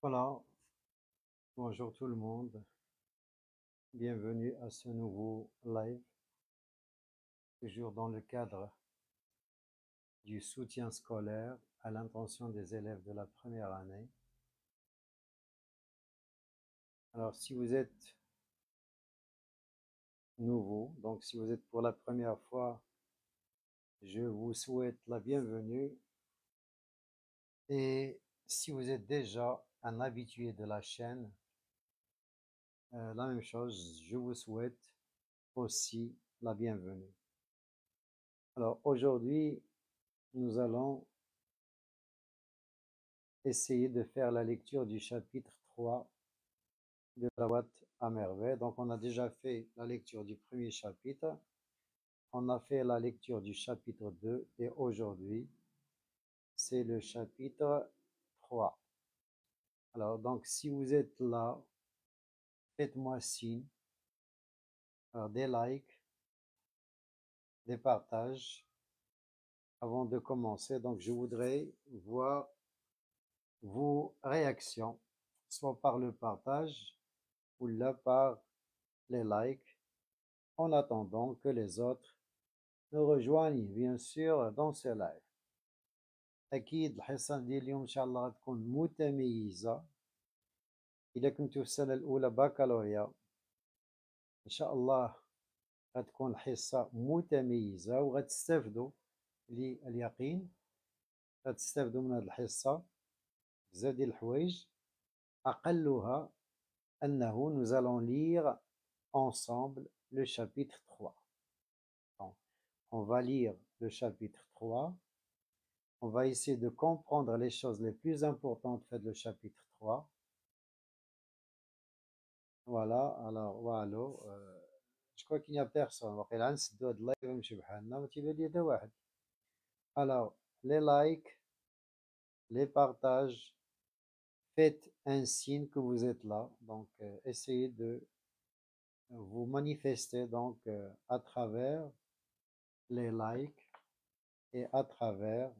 Voilà, bonjour tout le monde, bienvenue à ce nouveau live, toujours dans le cadre du soutien scolaire à l'intention des élèves de la première année. Alors si vous êtes nouveau, donc si vous êtes pour la première fois, je vous souhaite la bienvenue, et si vous êtes déjà un habitué de la chaîne, la même chose, je vous souhaite aussi la bienvenue. Alors aujourd'hui, nous allons essayer de faire la lecture du chapitre 3 de la boîte à merveilles. Donc on a déjà fait la lecture du premier chapitre, on a fait la lecture du chapitre 2 et aujourd'hui c'est le chapitre 3. Alors donc si vous êtes là, faites-moi signe. Alors des likes, des partages avant de commencer. Donc je voudrais voir vos réactions, soit par le partage ou là par les likes, en attendant que les autres nous rejoignent bien sûr dans ce live. أكيد الحصة ديال اليوم إن شاء الله غتكون متميزة. إلا كنتو في السنة الأولى بكالوريا إن شاء الله غتكون حصة متميزة وغتستافدوا لليقين، غتستافدوا من هذه الحصة بزاف ديال الحوايج، أقلها أنه nous allons lire ensemble le chapitre 3. Donc, on va lire le chapitre 3. On va essayer de comprendre les choses les plus importantes faites le chapitre 3. Voilà, alors, voilà. Je crois qu'il n'y a personne. Alors, les likes, les partages, faites un signe que vous êtes là. Donc, essayez de vous manifester donc à travers les likes et à travers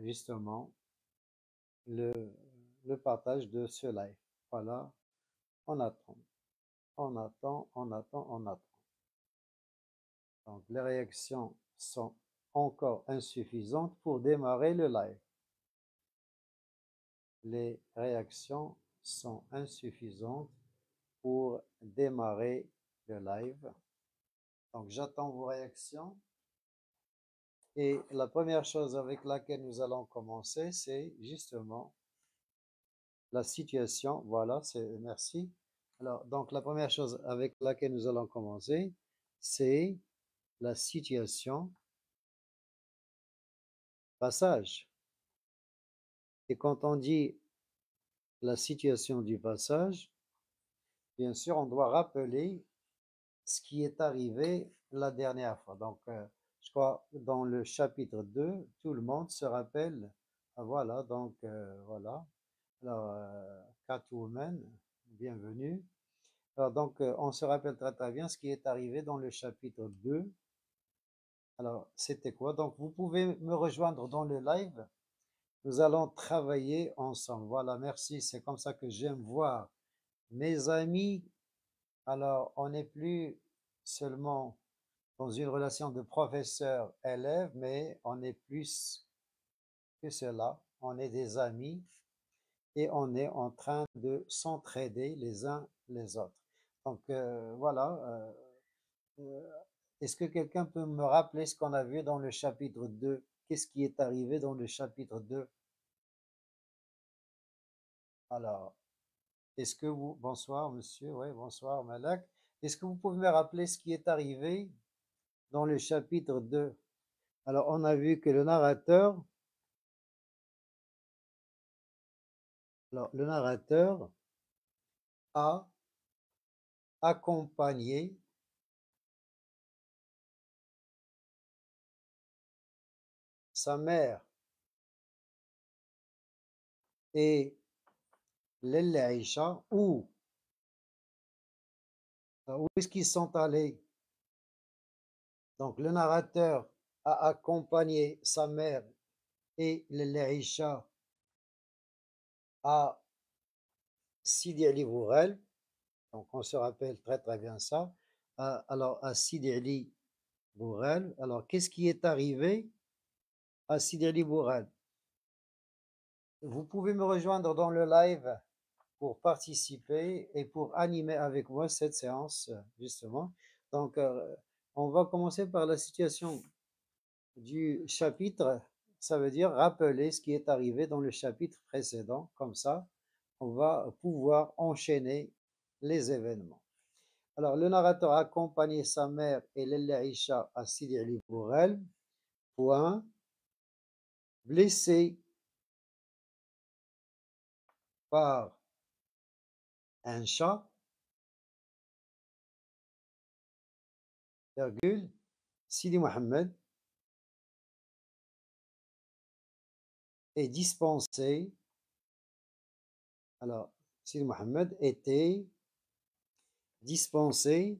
justement le, le partage de ce live. Voilà, on attend, on attend, on attend, on attend. Donc, les réactions sont encore insuffisantes pour démarrer le live. Les réactions sont insuffisantes pour démarrer le live. Donc, j'attends vos réactions. Et la première chose avec laquelle nous allons commencer, c'est justement la situation. Voilà, merci. Alors, donc, la première chose avec laquelle nous allons commencer, c'est la situation passage. Et quand on dit la situation du passage, bien sûr, on doit rappeler ce qui est arrivé la dernière fois. Donc, je crois dans le chapitre 2, tout le monde se rappelle. Voilà, donc voilà. Alors, Catwoman, bienvenue. Alors, donc, on se rappelle très très bien ce qui est arrivé dans le chapitre 2. Alors, c'était quoi? Donc, vous pouvez me rejoindre dans le live. Nous allons travailler ensemble. Voilà, merci. C'est comme ça que j'aime voir mes amis. Alors, on n'est plus seulement dans une relation de professeur-élève, mais on est plus que cela. On est des amis et on est en train de s'entraider les uns les autres. Donc, voilà. Euh, Est-ce que quelqu'un peut me rappeler ce qu'on a vu dans le chapitre 2? Qu'est-ce qui est arrivé dans le chapitre 2? Alors, est-ce que vous... Bonsoir, monsieur. Oui, bonsoir, Malak. Est-ce que vous pouvez me rappeler ce qui est arrivé dans le chapitre 2? Alors, on a vu que le narrateur a accompagné sa mère et l'Aïcha. Où est-ce qu'ils sont allés? Donc, le narrateur a accompagné sa mère et l'Aïcha à Sidi Ali Bourel, donc on se rappelle très très bien ça. Alors à Sidi Ali Bourel, alors qu'est-ce qui est arrivé à Sidi Ali Bourel? Vous pouvez me rejoindre dans le live pour participer et pour animer avec moi cette séance, justement. Donc, on va commencer par la situation du chapitre. Ça veut dire rappeler ce qui est arrivé dans le chapitre précédent. Comme ça, on va pouvoir enchaîner les événements. Alors, le narrateur a accompagné sa mère et l'Aïcha à Sidi Ali Bourel. Point. Blessé par un chat, virgule, Sidi Mohammed est dispensé. Alors, Sidi Mohammed était dispensé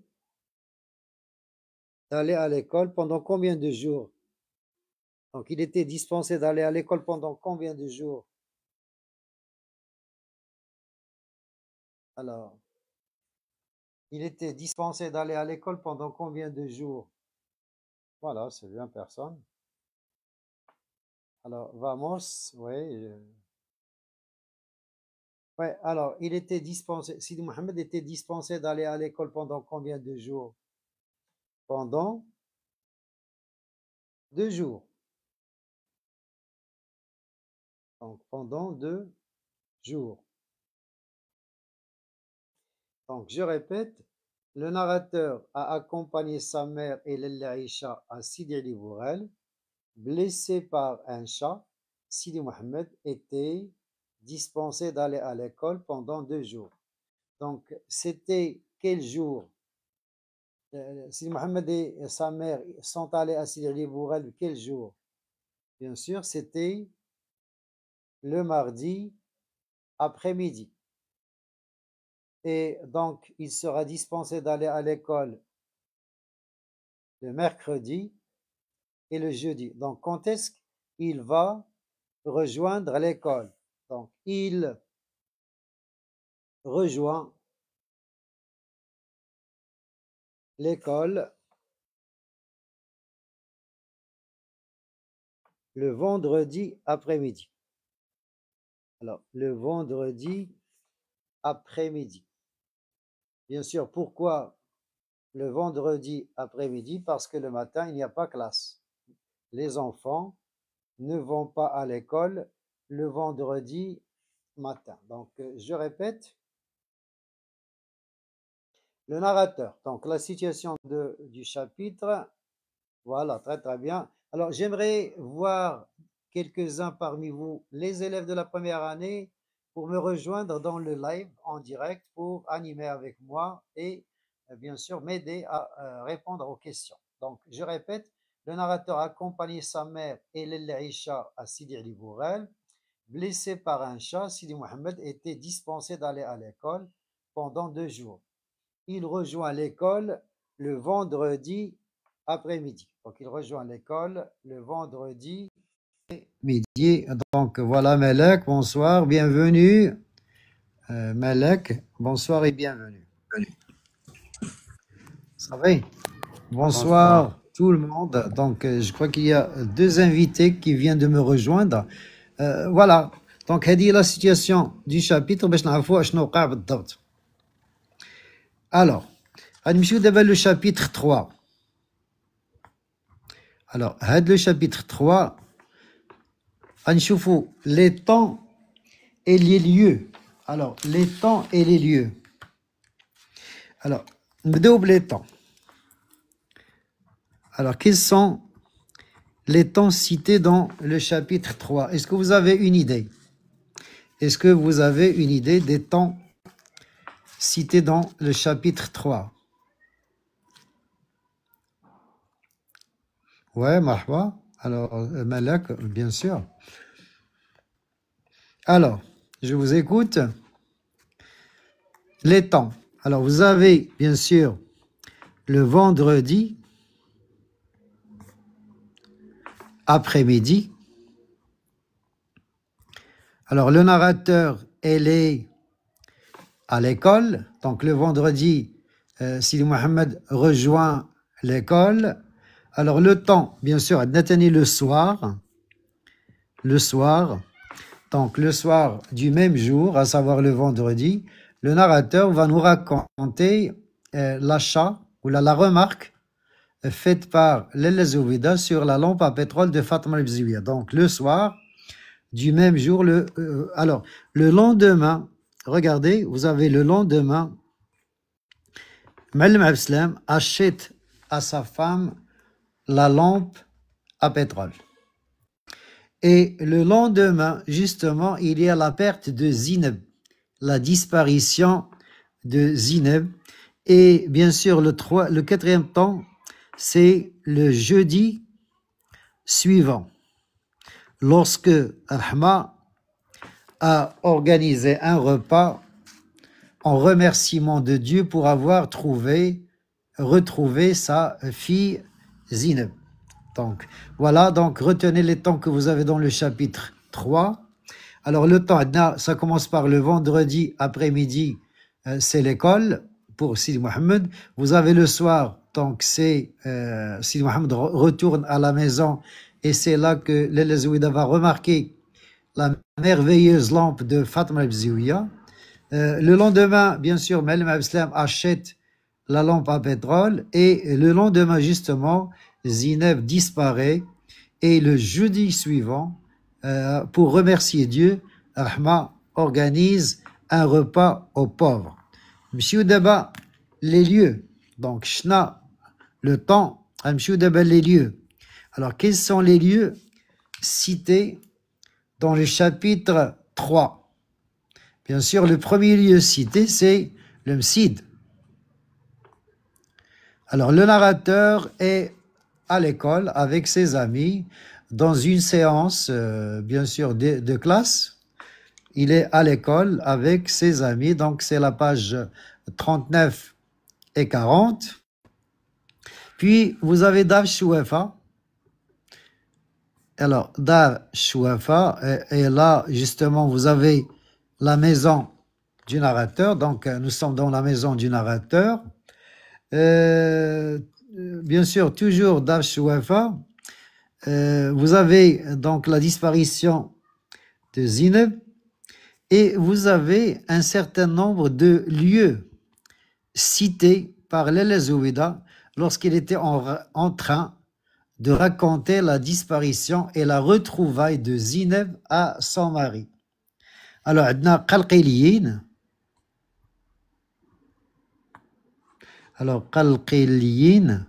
d'aller à l'école pendant combien de jours? Donc, il était dispensé d'aller à l'école pendant combien de jours? Alors, il était dispensé d'aller à l'école pendant combien de jours? Voilà, c'est bien personne. Alors, vamos, oui. Ouais, alors, il était dispensé, Sidi Mohammed était dispensé d'aller à l'école pendant combien de jours? Pendant 2 jours. Donc, pendant 2 jours. Donc, je répète, le narrateur a accompagné sa mère et l'Aïcha à Sidi Ali Bourel, blessé par un chat. Sidi Mohammed était dispensé d'aller à l'école pendant 2 jours. Donc, c'était quel jour? Sidi Mohammed et sa mère sont allés à Sidi Ali Bourel quel jour? Bien sûr, c'était le mardi après-midi. Et donc, il sera dispensé d'aller à l'école le mercredi et le jeudi. Donc, quand est-ce qu'il va rejoindre l'école? Donc, il rejoint l'école le vendredi après-midi. Alors, le vendredi après-midi. Bien sûr, pourquoi le vendredi après-midi? Parce que le matin, il n'y a pas classe. Les enfants ne vont pas à l'école le vendredi matin. Donc, je répète, le narrateur. Donc, la situation du chapitre, voilà, très très bien. Alors, j'aimerais voir quelques-uns parmi vous, les élèves de la première année, pour me rejoindre dans le live en direct pour animer avec moi et bien sûr m'aider à répondre aux questions. Donc, je répète, le narrateur a accompagné sa mère et l'Aïcha à Sidi Ali Bourel. Blessé par un chat, Sidi Mohammed était dispensé d'aller à l'école pendant 2 jours. Il rejoint l'école le vendredi après-midi. Donc, il rejoint l'école le vendredi midi. Donc, voilà, Malek, bonsoir, bienvenue. Malek, bonsoir et bienvenue. Ça va? Bonsoir tout le monde. Donc, je crois qu'il y a 2 invités qui viennent de me rejoindre. Voilà. Donc, هذه la situation du chapitre باش نعرفوا شنو وقع بالضبط. Alors, غنمشيو دابا le chapitre 3. Alors, le chapitre 3, غنشوفوا les temps et les lieux. Alors, les temps et les lieux. Alors, نبداو les temps. Alors, quels sont les temps cités dans le chapitre 3? Est-ce que vous avez une idée? Est-ce que vous avez une idée des temps cités dans le chapitre 3? Ouais, marhaba. Alors, Malak, bien sûr. Alors, je vous écoute. Les temps. Alors, vous avez, bien sûr, le vendredi après-midi. Alors, le narrateur, elle est à l'école. Donc le vendredi, Sidi Mohamed rejoint l'école. Alors le temps, bien sûr, d'atteindre le soir. Le soir. Donc le soir du même jour, à savoir le vendredi, le narrateur va nous raconter l'achat ou la remarque faite par Lella Zoubida sur la lampe à pétrole de Fatma al-Bziouya. Donc le soir du même jour, alors le lendemain, regardez, vous avez le lendemain, Ma'alem Abslam achète à sa femme la lampe à pétrole. Et le lendemain, justement, il y a la perte de Zineb, la disparition de Zineb. Et bien sûr, le quatrième temps, c'est le jeudi suivant, lorsque Ahma a organisé un repas en remerciement de Dieu pour avoir retrouvé sa fille Zineb. Donc, voilà, donc retenez les temps que vous avez dans le chapitre 3. Alors, le temps, ça commence par le vendredi après-midi, c'est l'école pour Sidi Mohamed. Vous avez le soir, donc c'est Sidi Mohamed retourne à la maison et c'est là que Lella Zouida va remarquer la merveilleuse lampe de Fatma al-Bziouya. Le lendemain, bien sûr, Ma'alem Abslam achète la lampe à pétrole et le lendemain, justement, Zineb disparaît et le jeudi suivant, pour remercier Dieu, Ahma organise un repas aux pauvres. Monsieur Daba, les lieux. Donc, Shna, le temps, Monsieur Daba, les lieux. Alors, quels sont les lieux cités dans le chapitre 3? Bien sûr, le premier lieu cité, c'est le Msid. Alors, le narrateur est à l'école avec ses amis dans une séance, bien sûr, de classe. Il est à l'école avec ses amis, donc c'est la page 39 et 40. Puis, vous avez Dav Shouefa. Alors, Dav Shouefa, et là, justement, vous avez la maison du narrateur. Donc, nous sommes dans la maison du narrateur. Bien sûr, toujours Dav Shouefa. Vous avez donc la disparition de Zineb et vous avez un certain nombre de lieux cités par Lella Zoubida lorsqu'il était en train de raconter la disparition et la retrouvaille de Zineb à son mari. Alors, Adna Qalqiliyin. Alors, Qalqiliyin.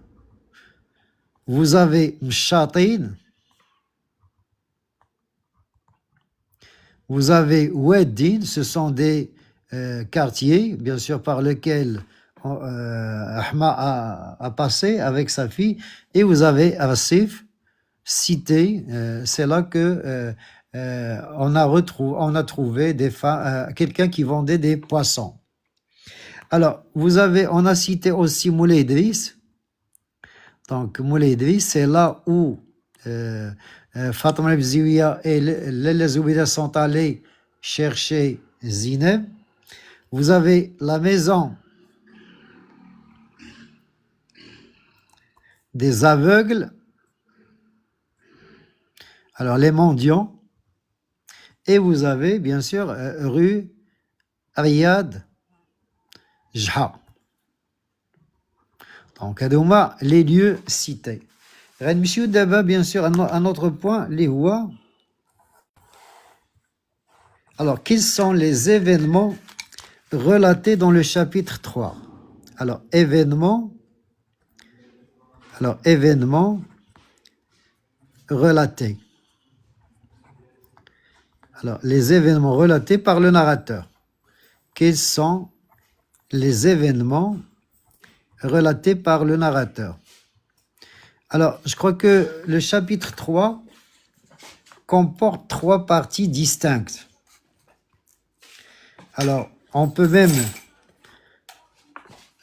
Vous avez Mshatin. Vous avez Weddin, ce sont des quartiers, bien sûr, par lesquels Ahma a passé avec sa fille. Et vous avez Asif, cité, c'est là que on a trouvé quelqu'un qui vendait des poissons. Alors, on a cité aussi Moulay Idriss. Donc, Moulay Idriss, c'est là où Fatma al-Bziouya et Lella Zoubida sont allés chercher Zineb. Vous avez la maison des aveugles, alors les mendiants, et vous avez bien sûr rue Riyad Jha. Donc, Adouma, les lieux cités. Monsieur Daba, bien sûr, un autre point, les Houa. Alors, quels sont les événements relatés dans le chapitre 3? Alors, événements relatés. Alors, les événements relatés par le narrateur. Quels sont les événements relatés par le narrateur? Alors, je crois que le chapitre 3 comporte 3 parties distinctes. Alors, on peut même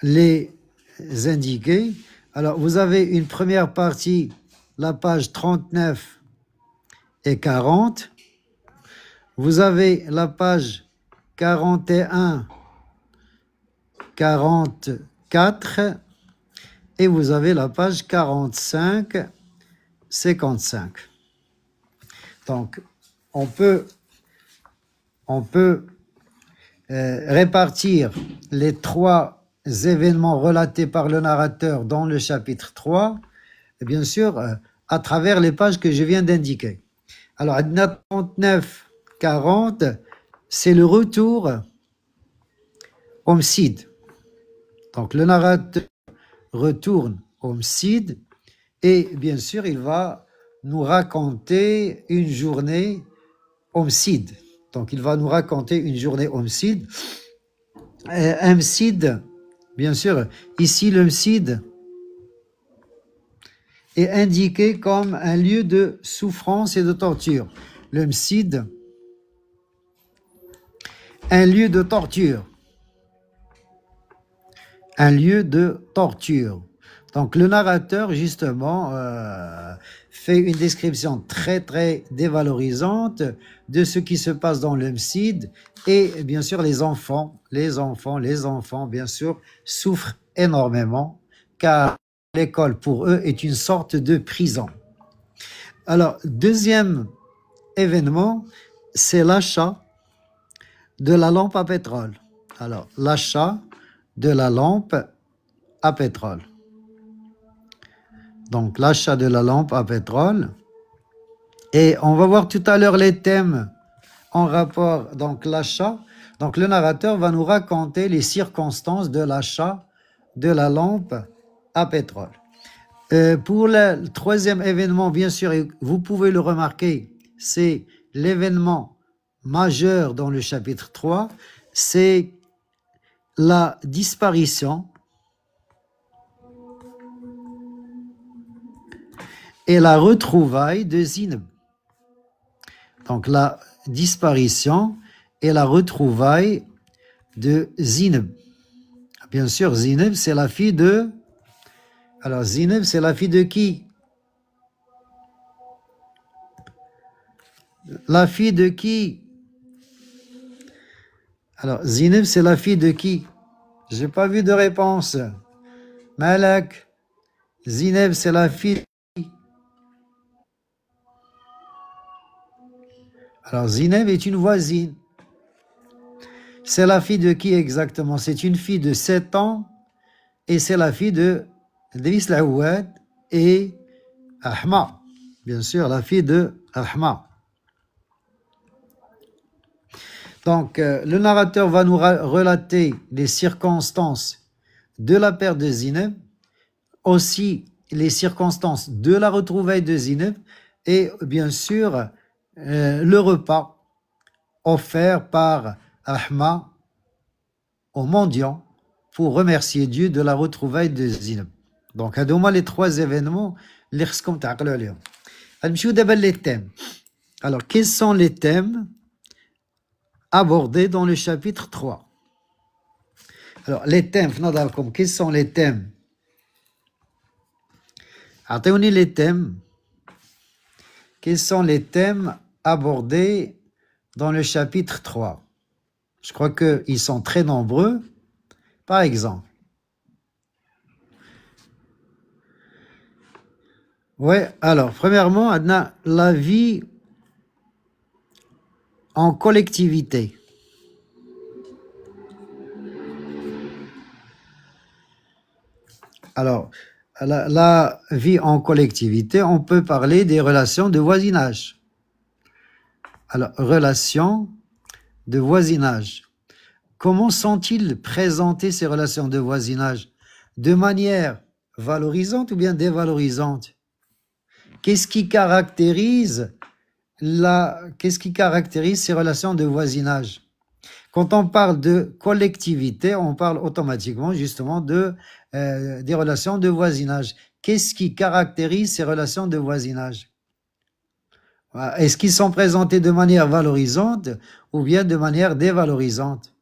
les indiquer. Alors, vous avez une première partie, la page 39 et 40. Vous avez la page 41 44 et vous avez la page 45, 55. Donc, on peut répartir les 3 événements relatés par le narrateur dans le chapitre 3, et bien sûr, à travers les pages que je viens d'indiquer. Alors, 39, 40, c'est le retour au Msid. Donc, le narrateur retourne au Msid et bien sûr, il va nous raconter une journée au Msid. Donc, il va nous raconter une journée au Msid. Un Msid, bien sûr, ici, le Msid est indiqué comme un lieu de souffrance et de torture. Le Msid, un lieu de torture. Un lieu de torture. Donc le narrateur, justement, fait une description très, très dévalorisante de ce qui se passe dans le Msid. Et bien sûr, les enfants, bien sûr, souffrent énormément, car l'école, pour eux, est une sorte de prison. Alors, deuxième événement, c'est l'achat de la lampe à pétrole. Alors, l'achat de la lampe à pétrole. Donc, l'achat de la lampe à pétrole. Et on va voir tout à l'heure les thèmes en rapport, donc l'achat. Donc, le narrateur va nous raconter les circonstances de l'achat de la lampe à pétrole. Pour le troisième événement, bien sûr, vous pouvez le remarquer, c'est l'événement majeur dans le chapitre 3, c'est la disparition et la retrouvaille de Zineb. Donc la disparition et la retrouvaille de Zineb. Bien sûr, Zineb, c'est la fille de... Alors Zineb, c'est la fille de qui? La fille de qui? Alors Zineb, c'est la fille de qui? J'ai pas vu de réponse. Malak. Zineb, c'est la fille de qui? Alors Zineb est une voisine. C'est la fille de qui exactement? C'est une fille de 7 ans et c'est la fille de Driss Laouad et Ahma. Bien sûr, la fille de Ahma. Donc, le narrateur va nous relater les circonstances de la perte de Zineb, aussi les circonstances de la retrouvaille de Zineb et bien sûr le repas offert par Ahma aux mendiants pour remercier Dieu de la retrouvaille de Zineb. Donc, هادوما les 3 événements اللي خصكم تعقلوا عليهم. نمشيو دابا les thèmes. Alors, quels sont les thèmes abordés dans le chapitre 3? Alors, les thèmes, quels sont les thèmes? أعطوني les thèmes. Quels sont les thèmes abordés dans le chapitre 3? Je crois qu'ils sont très nombreux. Par exemple, alors, premièrement, on a la vie en collectivité. Alors, la vie en collectivité, on peut parler des relations de voisinage. Alors, relations de voisinage. Comment sont-ils présentés ces relations de voisinage? De manière valorisante ou bien dévalorisante? Qu'est-ce qui caractérise ces relations de voisinage? Quand on parle de collectivité, on parle automatiquement justement des relations de voisinage. Qu'est-ce qui caractérise ces relations de voisinage? Est-ce qu'ils sont présentés de manière valorisante ou bien de manière dévalorisante?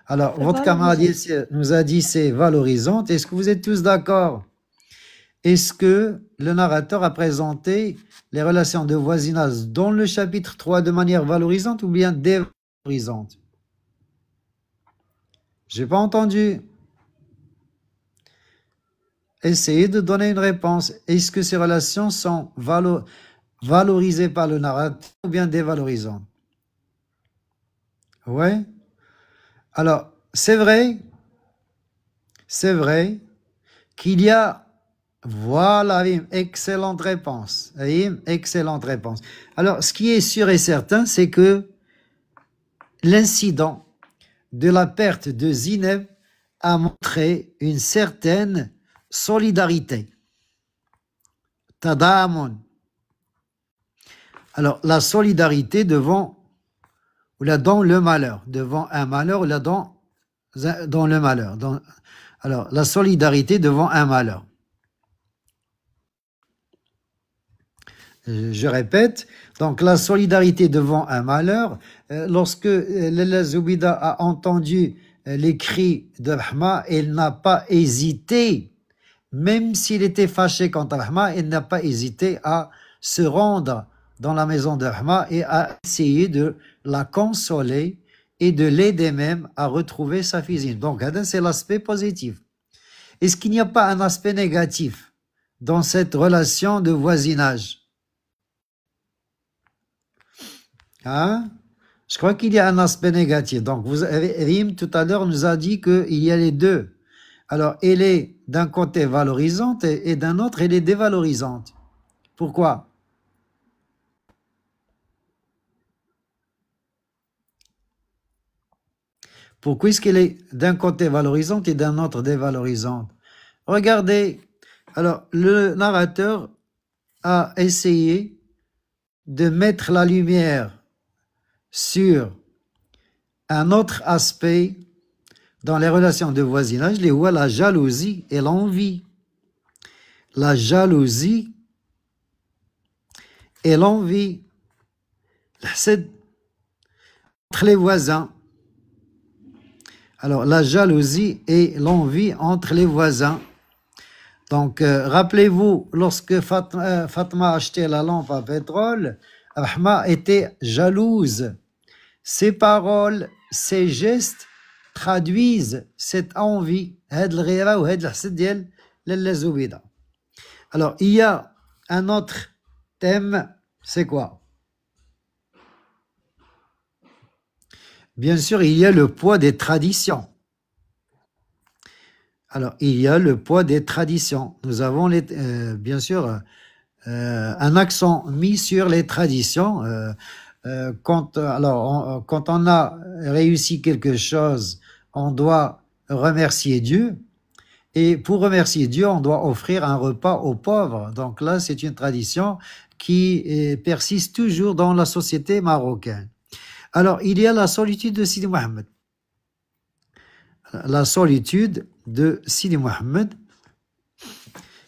Alors, votre camarade nous a dit c'est valorisante. Est-ce que vous êtes tous d'accord? Est-ce que le narrateur a présenté les relations de voisinage dans le chapitre 3 de manière valorisante ou bien dévalorisante? J'ai pas entendu. Essayez de donner une réponse. Est-ce que ces relations sont valorisées par le narrateur ou bien dévalorisantes? Ouais. Alors, c'est vrai qu'il y a, voilà, excellente réponse. Excellente réponse. Alors, ce qui est sûr et certain, c'est que l'incident de la perte de Zineb a montré une certaine solidarité. Tadamun. Alors, la solidarité devant, ou là dans le malheur, devant un malheur, ou là dans le malheur. Alors, la solidarité devant un malheur. Je répète, donc la solidarité devant un malheur, lorsque Lalla Zoubida a entendu les cris de Rahma, elle n'a pas hésité, même s'il était fâché contre Rahma, elle n'a pas hésité à se rendre dans la maison de Rahma et à essayer de la consoler et de l'aider même à retrouver sa fille. Donc, c'est l'aspect positif. Est-ce qu'il n'y a pas un aspect négatif dans cette relation de voisinage? Hein? Je crois qu'il y a un aspect négatif. Donc, Rim, tout à l'heure, nous a dit qu'il y a les deux. Alors, elle est d'un côté valorisante et d'un autre, elle est dévalorisante. Pourquoi? Pourquoi est-ce qu'elle est d'un côté valorisante et d'un autre dévalorisante? Regardez, alors, le narrateur a essayé de mettre la lumière sur un autre aspect dans les relations de voisinage, les où la jalousie et l'envie. La jalousie et l'envie. C'est entre les voisins. Alors, la jalousie et l'envie entre les voisins. Donc, rappelez-vous, lorsque Fatma achetait la lampe à pétrole, Rahma était jalouse. Ses paroles, ses gestes traduisent cette envie. Alors, il y a un autre thème, c'est quoi? Bien sûr, il y a le poids des traditions. Alors, il y a le poids des traditions. Nous avons, bien sûr, un accent mis sur les traditions. Quand on a réussi quelque chose, on doit remercier Dieu. Et pour remercier Dieu, on doit offrir un repas aux pauvres. Donc là, c'est une tradition qui persiste toujours dans la société marocaine. Alors, il y a la solitude de Sidi Mohamed. La solitude de Sidi Mohamed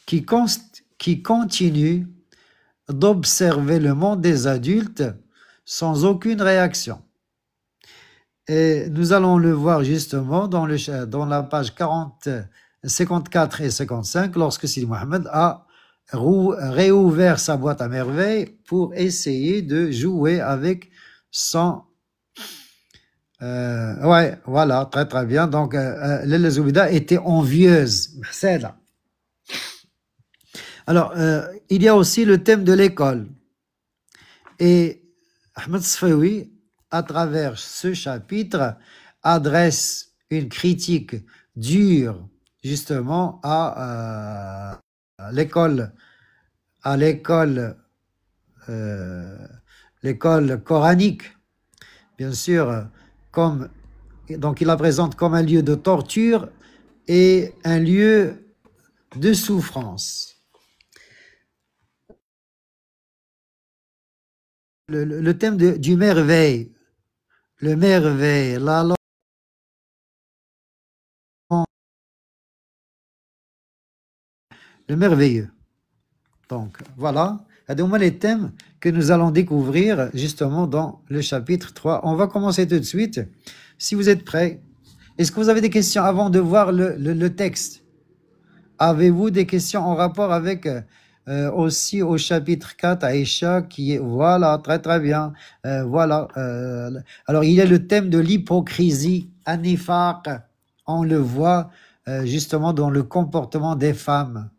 qui continue d'observer le monde des adultes sans aucune réaction. Et nous allons le voir justement dans la page 54 et 55, lorsque Sidi Mohamed a réouvert sa boîte à merveilles pour essayer de jouer avec son... ouais, voilà, très très bien. Donc, Lalla Zoubida était envieuse. C'est là. Alors, il y a aussi le thème de l'école. Et Ahmed Sfaoui, à travers ce chapitre, adresse une critique dure, justement, à l'école coranique. Bien sûr, donc il la présente comme un lieu de torture et un lieu de souffrance. Le thème du merveille, le merveille, le merveilleux. Donc, voilà, c'est les thèmes que nous allons découvrir justement dans le chapitre 3. On va commencer tout de suite. Si vous êtes prêts, est-ce que vous avez des questions avant de voir le texte? Avez-vous des questions en rapport avec aussi au chapitre 4, Aïcha, qui est, voilà, très très bien, voilà. Alors, il y a le thème de l'hypocrisie, Anifaq. on le voit justement dans le comportement des femmes.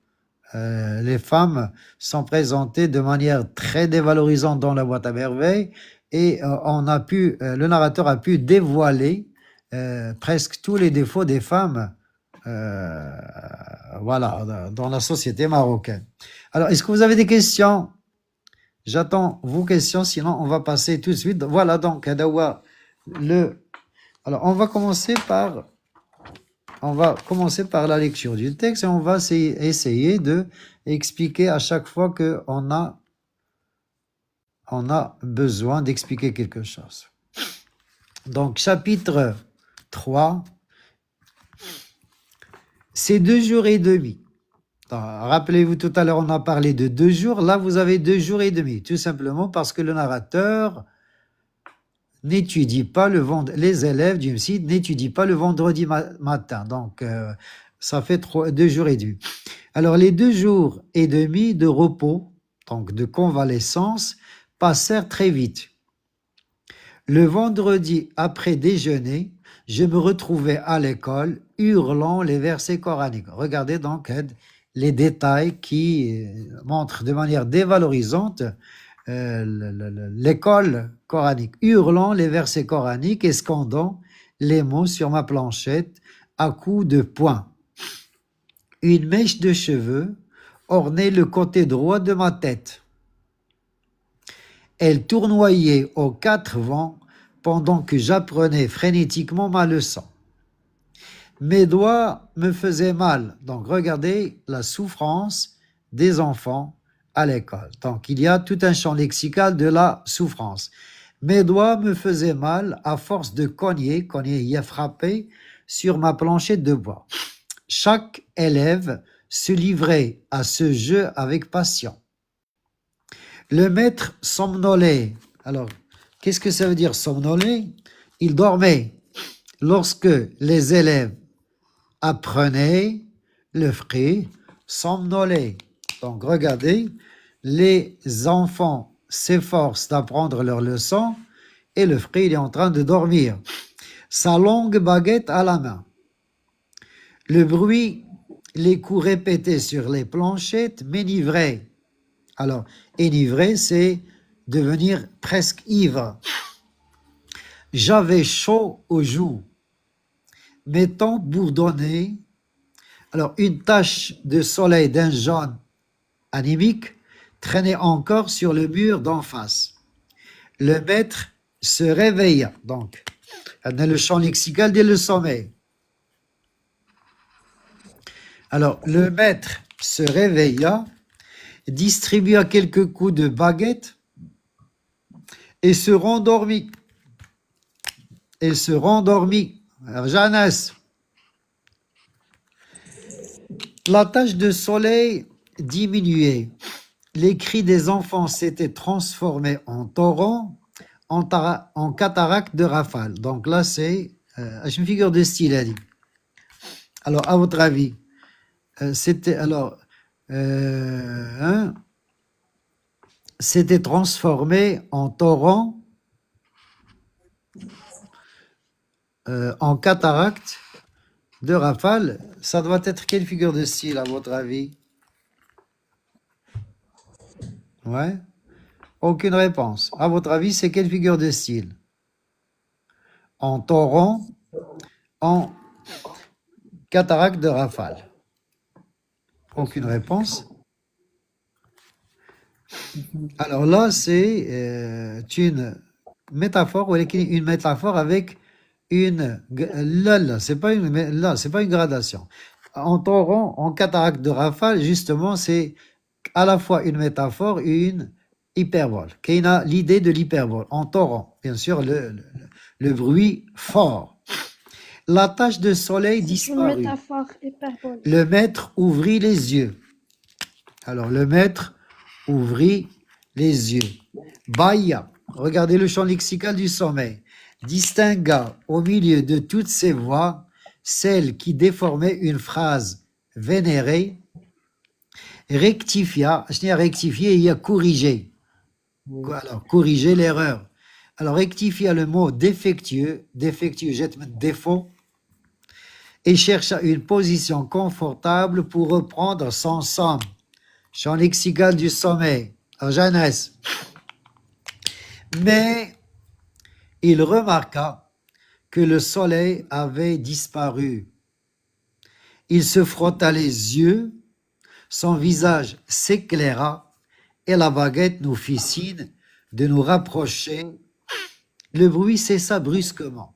Les femmes sont présentées de manière très dévalorisante dans la boîte à merveilles et le narrateur a pu dévoiler presque tous les défauts des femmes voilà, dans la société marocaine. Alors, est-ce que vous avez des questions? J'attends vos questions, sinon on va passer tout de suite. Voilà, donc, alors, on va commencer par la lecture du texte et on va essayer de expliquer à chaque fois qu'on a besoin d'expliquer quelque chose. Donc, chapitre 3, c'est 2 jours et demi. Rappelez-vous, tout à l'heure, on a parlé de 2 jours. Là, vous avez 2 jours et demi, tout simplement parce que le narrateur n'étudie pas les élèves du site n'étudient pas le vendredi matin. Donc, ça fait 2 jours et demi. Alors, les 2 jours et demi de repos, donc de convalescence, passèrent très vite. Le vendredi après déjeuner, je me retrouvais à l'école hurlant les versets coraniques. Regardez donc les détails qui montrent de manière dévalorisante l'école coranique, hurlant les versets coraniques et scandant les mots sur ma planchette à coups de poing. Une mèche de cheveux ornait le côté droit de ma tête. Elle tournoyait aux 4 vents pendant que j'apprenais frénétiquement ma leçon. Mes doigts me faisaient mal. Donc, regardez la souffrance des enfants à l'école. Donc, il y a tout un champ lexical de la souffrance. Mes doigts me faisaient mal à force de cogner, y a frappé sur ma planchette de bois. Chaque élève se livrait à ce jeu avec passion. Le maître somnolait. Alors, qu'est-ce que ça veut dire somnoler? Il dormait. Lorsque les élèves apprenaient, le fruit somnolait. Donc, regardez, les enfants s'efforcent d'apprendre leurs leçons et le fruit il est en train de dormir. Sa longue baguette à la main. Le bruit, les coups répétés sur les planchettes m'enivraient. Alors, enivrer, c'est devenir presque ivre. J'avais chaud aux joues. Mes tempes bourdonnaient. Alors, une tache de soleil d'un jaune anémique traînait encore sur le mur d'en face. Le maître se réveilla. Donc, on a le champ lexical dès le sommeil. Alors, le maître se réveilla, distribua quelques coups de baguette et se rendormit. Alors, Jeannès, la tache de soleil diminuait. Les cris des enfants s'étaient transformés en torrents, en cataracte de rafale. Donc là, c'est une figure de style, elle dit. Alors, à votre avis, c'était transformé en torrent, en cataracte de rafale. Ça doit être quelle figure de style, à votre avis? Ouais. Aucune réponse. À votre avis, c'est quelle figure de style? En torrent, en cataracte de rafale. Aucune réponse. Alors là, c'est une métaphore, ou une métaphore avec une... Là, c'est pas une gradation. En torrent, en cataracte de rafale, justement, c'est à la fois une métaphore et une hyperbole. Qui a l'idée de l'hyperbole. En torrent, bien sûr, le bruit fort. La tache de soleil disparut. Une métaphore hyperbole. Le maître ouvrit les yeux. Alors, le maître ouvrit les yeux. Baya, regardez le champ lexical du sommeil, distingua au milieu de toutes ces voix celle qui déformait une phrase vénérée, rectifia, je n'ai rectifié, il y a corrigé. Alors, corriger l'erreur. Alors, rectifia le mot défectueux, jette défaut, et chercha une position confortable pour reprendre son somme. Champ lexical du sommeil, en jeunesse. Mais il remarqua que le soleil avait disparu. Il se frotta les yeux, son visage s'éclaira et la baguette nous fit signe de nous rapprocher. Le bruit cessa brusquement.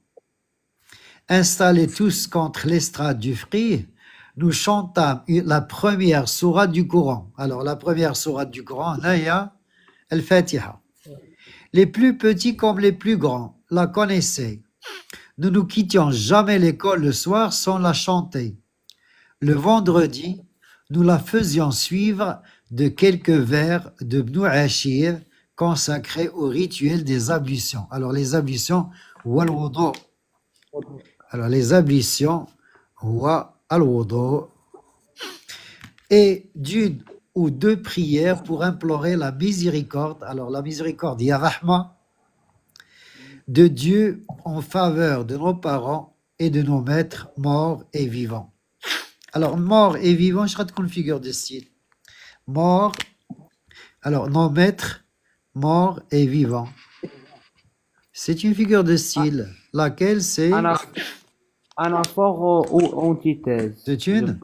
Installés tous contre l'estrade du Free, nous chantâmes la première sourate du Coran. Alors, la première sourate du Coran, Naya al-Fatiha. Les plus petits comme les plus grands la connaissaient. Nous ne quittions jamais l'école le soir sans la chanter. Le vendredi, nous la faisions suivre de quelques vers de Ibn Ashir consacrés au rituel des ablutions. Alors, les ablutions, wal wudu. Alors, les ablutions, wa al-wudu, et d'une ou deux prières pour implorer la miséricorde. Alors, la miséricorde, ya rahma, de Dieu en faveur de nos parents et de nos maîtres morts et vivants. Alors, morts et vivants, je rate une figure de style. Morts, alors, nos maîtres morts et vivants. C'est une figure de style, laquelle c'est... Anaphore ou antithèse. C'est une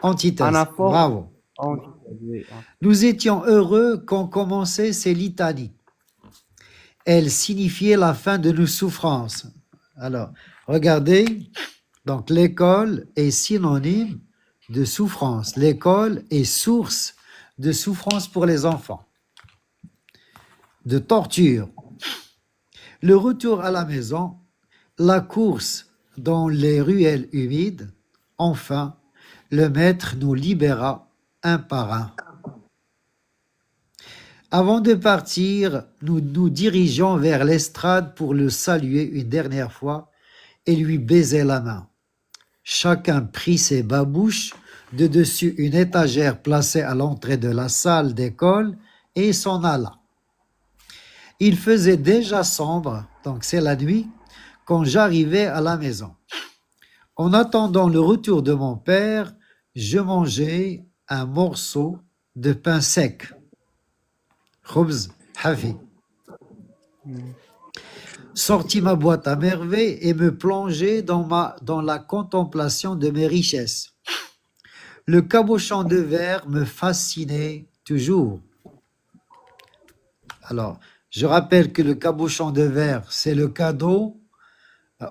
antithèse. Anaphore. Bravo. Antithèse, oui. Nous étions heureux quand commençaient ces litanies. Elles signifiaient la fin de nos souffrances. Alors, regardez, donc l'école est synonyme de souffrance. L'école est source de souffrance pour les enfants, de torture. Le retour à la maison, la course dans les ruelles humides, enfin, le maître nous libéra un par un. Avant de partir, nous nous dirigeons vers l'estrade pour le saluer une dernière fois et lui baiser la main. Chacun prit ses babouches de dessus une étagère placée à l'entrée de la salle d'école et s'en alla. Il faisait déjà sombre, donc c'est la nuit, quand j'arrivais à la maison. En attendant le retour de mon père, je mangeais un morceau de pain sec. Khubz hafi. Sortis ma boîte à merveilles et me plongeai dans la contemplation de mes richesses. Le cabochon de verre me fascinait toujours. Alors, je rappelle que le cabochon de verre, c'est le cadeau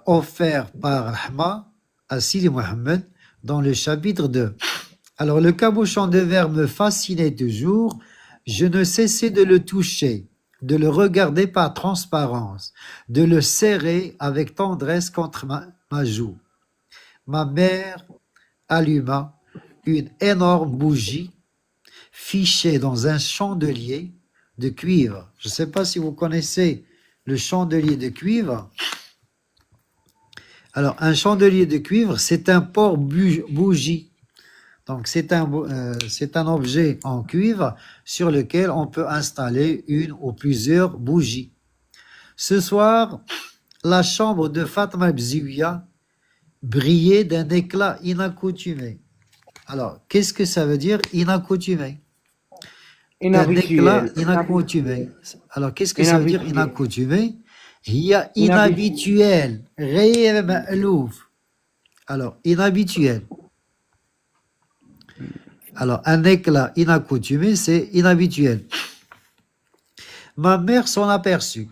offert par Rahma à Sidi Mohammed dans le chapitre 2. Alors, le cabochon de verre me fascinait toujours. Je ne cessais de le toucher, de le regarder par transparence, de le serrer avec tendresse contre ma joue. Ma mère alluma une énorme bougie fichée dans un chandelier de cuivre. Je ne sais pas si vous connaissez le chandelier de cuivre. Alors, un chandelier de cuivre, c'est un porte-bougie. Donc, c'est un objet en cuivre sur lequel on peut installer une ou plusieurs bougies. Ce soir, la chambre de Fatma Bziouia brillait d'un éclat inaccoutumé. Alors, qu'est-ce que ça veut dire inaccoutumé? Un éclat inaccoutumé. Alors, qu'est-ce que ça veut dire inaccoutumé? Inhabituel. Ghayr ma'louf. Alors, inhabituel. Alors, un éclat inaccoutumé, c'est inhabituel. Ma mère s'en aperçut.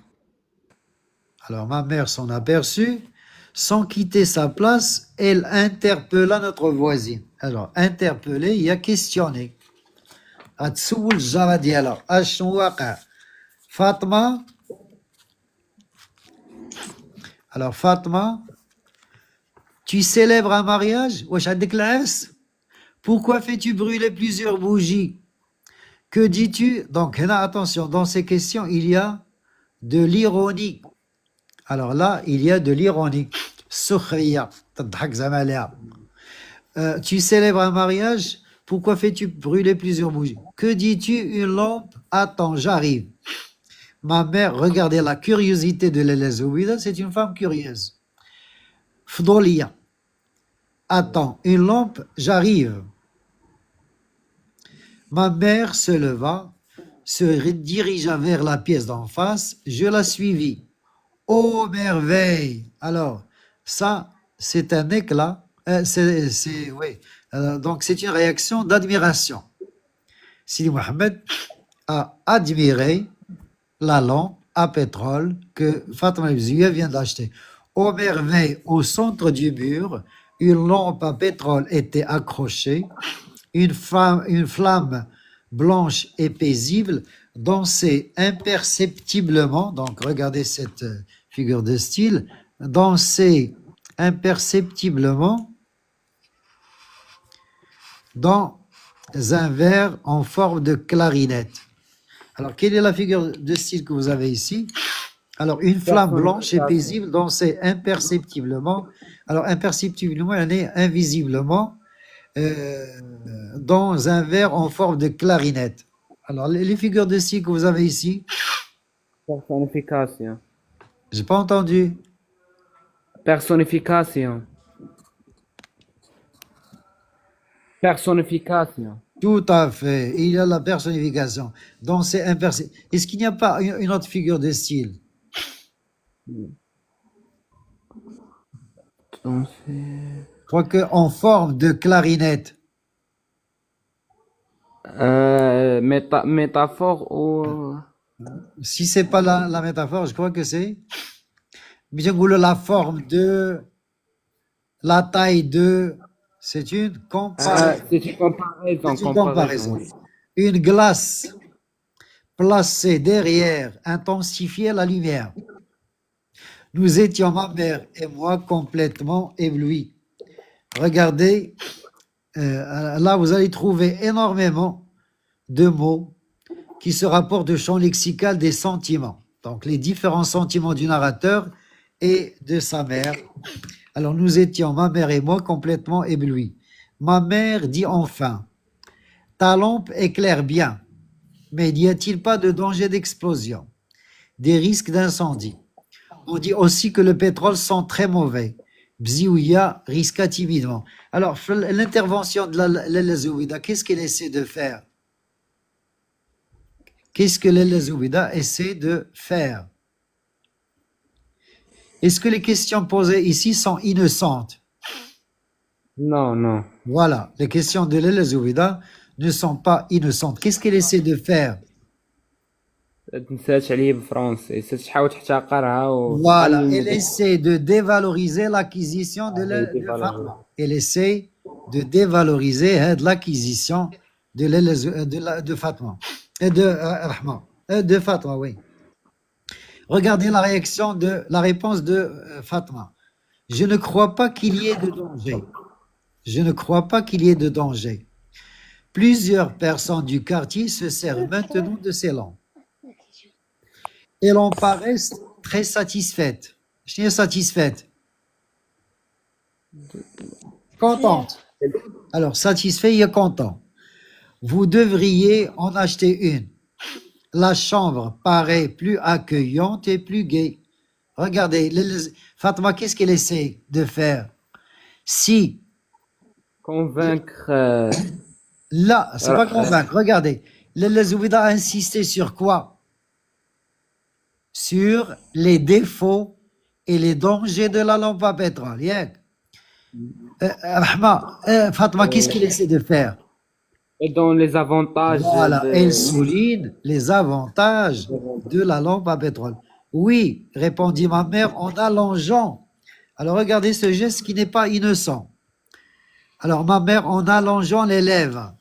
Alors, ma mère s'en aperçut. Sans quitter sa place, elle interpella notre voisine. Alors, interpeller, il y a questionné. Fatma. Alors, Fatma, tu célèbres un mariage? Pourquoi fais-tu brûler plusieurs bougies? Que dis-tu? Donc, attention, dans ces questions, il y a de l'ironie. Alors là, il y a de l'ironie. Sukhriya. Tu célèbres un mariage? Pourquoi fais-tu brûler plusieurs bougies? Que dis-tu? Une lampe? Attends, j'arrive. Ma mère, regardez la curiosité de l'Elazouida, c'est une femme curieuse. Fdoliya. Attends, une lampe, j'arrive. Ma mère se leva, se dirigea vers la pièce d'en face, je la suivis. Oh merveille! Alors, ça, c'est un éclat, oui. Donc, c'est une réaction d'admiration. Sidi Mohamed a admiré la lampe à pétrole que Fatma Bzouya vient d'acheter. Au merveille, au centre du mur, une lampe à pétrole était accrochée, une flamme blanche et paisible dansait imperceptiblement, donc regardez cette figure de style, dansait imperceptiblement dans un verre en forme de clarinette. Alors, quelle est la figure de style que vous avez ici? Alors, une flamme blanche et paisible dansait imperceptiblement. Alors, imperceptiblement, elle est invisiblement dans un verre en forme de clarinette. Alors, les figures de style que vous avez ici? Personification. J'ai pas entendu. Personnification. Personnification. Tout à fait. Il y a la personnification. Donc, c'est imperceptible. Est-ce qu'il n'y a pas une autre figure de style? Donc, Je crois qu'en forme de clarinette. métaphore ou... Si c'est pas la métaphore, je crois que c'est la forme de, la taille de, c'est une comparaison. c'est une comparaison. C'est une comparaison. Une glace placée derrière intensifiait la lumière. Nous étions, ma mère et moi, complètement éblouis. Regardez, là vous allez trouver énormément de mots qui se rapportent au champ lexical des sentiments. Donc les différents sentiments du narrateur et de sa mère. Alors nous étions, ma mère et moi, complètement éblouis. Ma mère dit enfin, ta lampe éclaire bien, mais n'y a-t-il pas de danger d'explosion, des risques d'incendie? On dit aussi que le pétrole sent très mauvais. Bzioua risqua timidement. Alors, l'intervention de Lalla Zoubida, qu'est-ce qu'elle essaie de faire? Qu'est-ce que Lalla Zoubida essaie de faire? Est-ce que les questions posées ici sont innocentes? Non, non. Voilà, les questions de Lalla Zoubida ne sont pas innocentes. Qu'est-ce qu'elle essaie de faire? تنساش عليه بالفرنسي تحاول تحتقرها Voilà, elle essaie de dévaloriser l'acquisition de Fatma. Elle essaie de dévaloriser l'acquisition de Fatma. Et de Rahma. De Fatma, oui. Regardez la réponse de Fatma. Je ne crois pas qu'il y ait de danger. Je ne crois pas qu'il y ait de danger. Plusieurs personnes du quartier se servent maintenant de ces lampes. Et l'on paraît très satisfaite. Je suis satisfaite. Contente. Alors, satisfait et content. Vous devriez en acheter une. La chambre paraît plus accueillante et plus gaie. Regardez, Fatma, qu'est-ce qu'elle essaie de faire? Si. Convaincre. Là, c'est pas convaincre. Regardez, Lalla Zoubida a insisté sur quoi? Sur les défauts et les dangers de la lampe à pétrole. Fatma, qu'est-ce qu'il essaie de faire? Et dans les avantages. Voilà, elle souligne les avantages de la lampe à pétrole. Oui, répondit ma mère en allongeant. Alors regardez ce geste qui n'est pas innocent. Alors ma mère en allongeant les lèvres.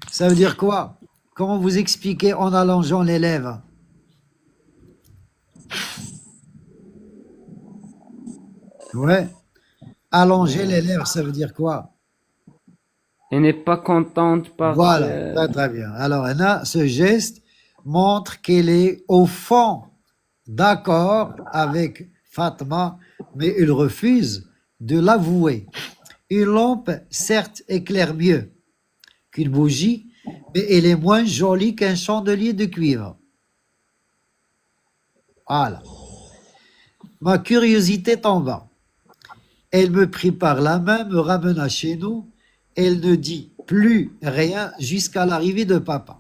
Ça veut dire quoi? Comment vous expliquez en allongeant les lèvres? Ouais. Allonger les lèvres, ça veut dire quoi? Elle n'est pas contente parce Voilà, très, très bien. Alors, ce geste montre qu'elle est au fond d'accord avec Fatma, mais elle refuse de l'avouer. Une lampe, certes, éclaire mieux qu'une bougie, mais elle est moins jolie qu'un chandelier de cuivre. Voilà. Ma curiosité tomba. Elle me prit par la main, me ramena chez nous. Elle ne dit plus rien jusqu'à l'arrivée de papa.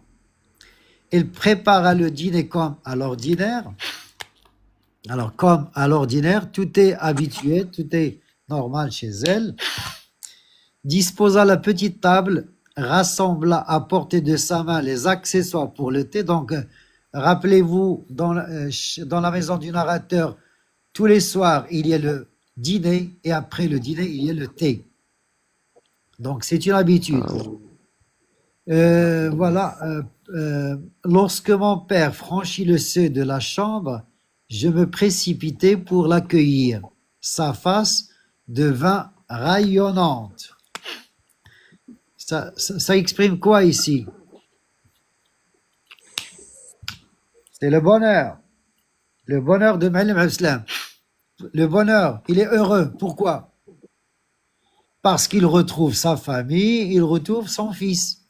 Elle prépara le dîner comme à l'ordinaire. Alors, comme à l'ordinaire, tout est habituel, tout est normal chez elle. Disposa la petite table, rassembla à portée de sa main les accessoires pour le thé. Donc, rappelez-vous, dans la maison du narrateur, tous les soirs, il y a le dîner et après le dîner, il y a le thé. Donc, c'est une habitude. Voilà. Lorsque mon père franchit le seuil de la chambre, je me précipitai pour l'accueillir. Sa face devint rayonnante. Ça exprime quoi ici? C'est le bonheur. Le bonheur de Ma'lim Islam. Le bonheur, il est heureux. Pourquoi? Parce qu'il retrouve sa famille, il retrouve son fils.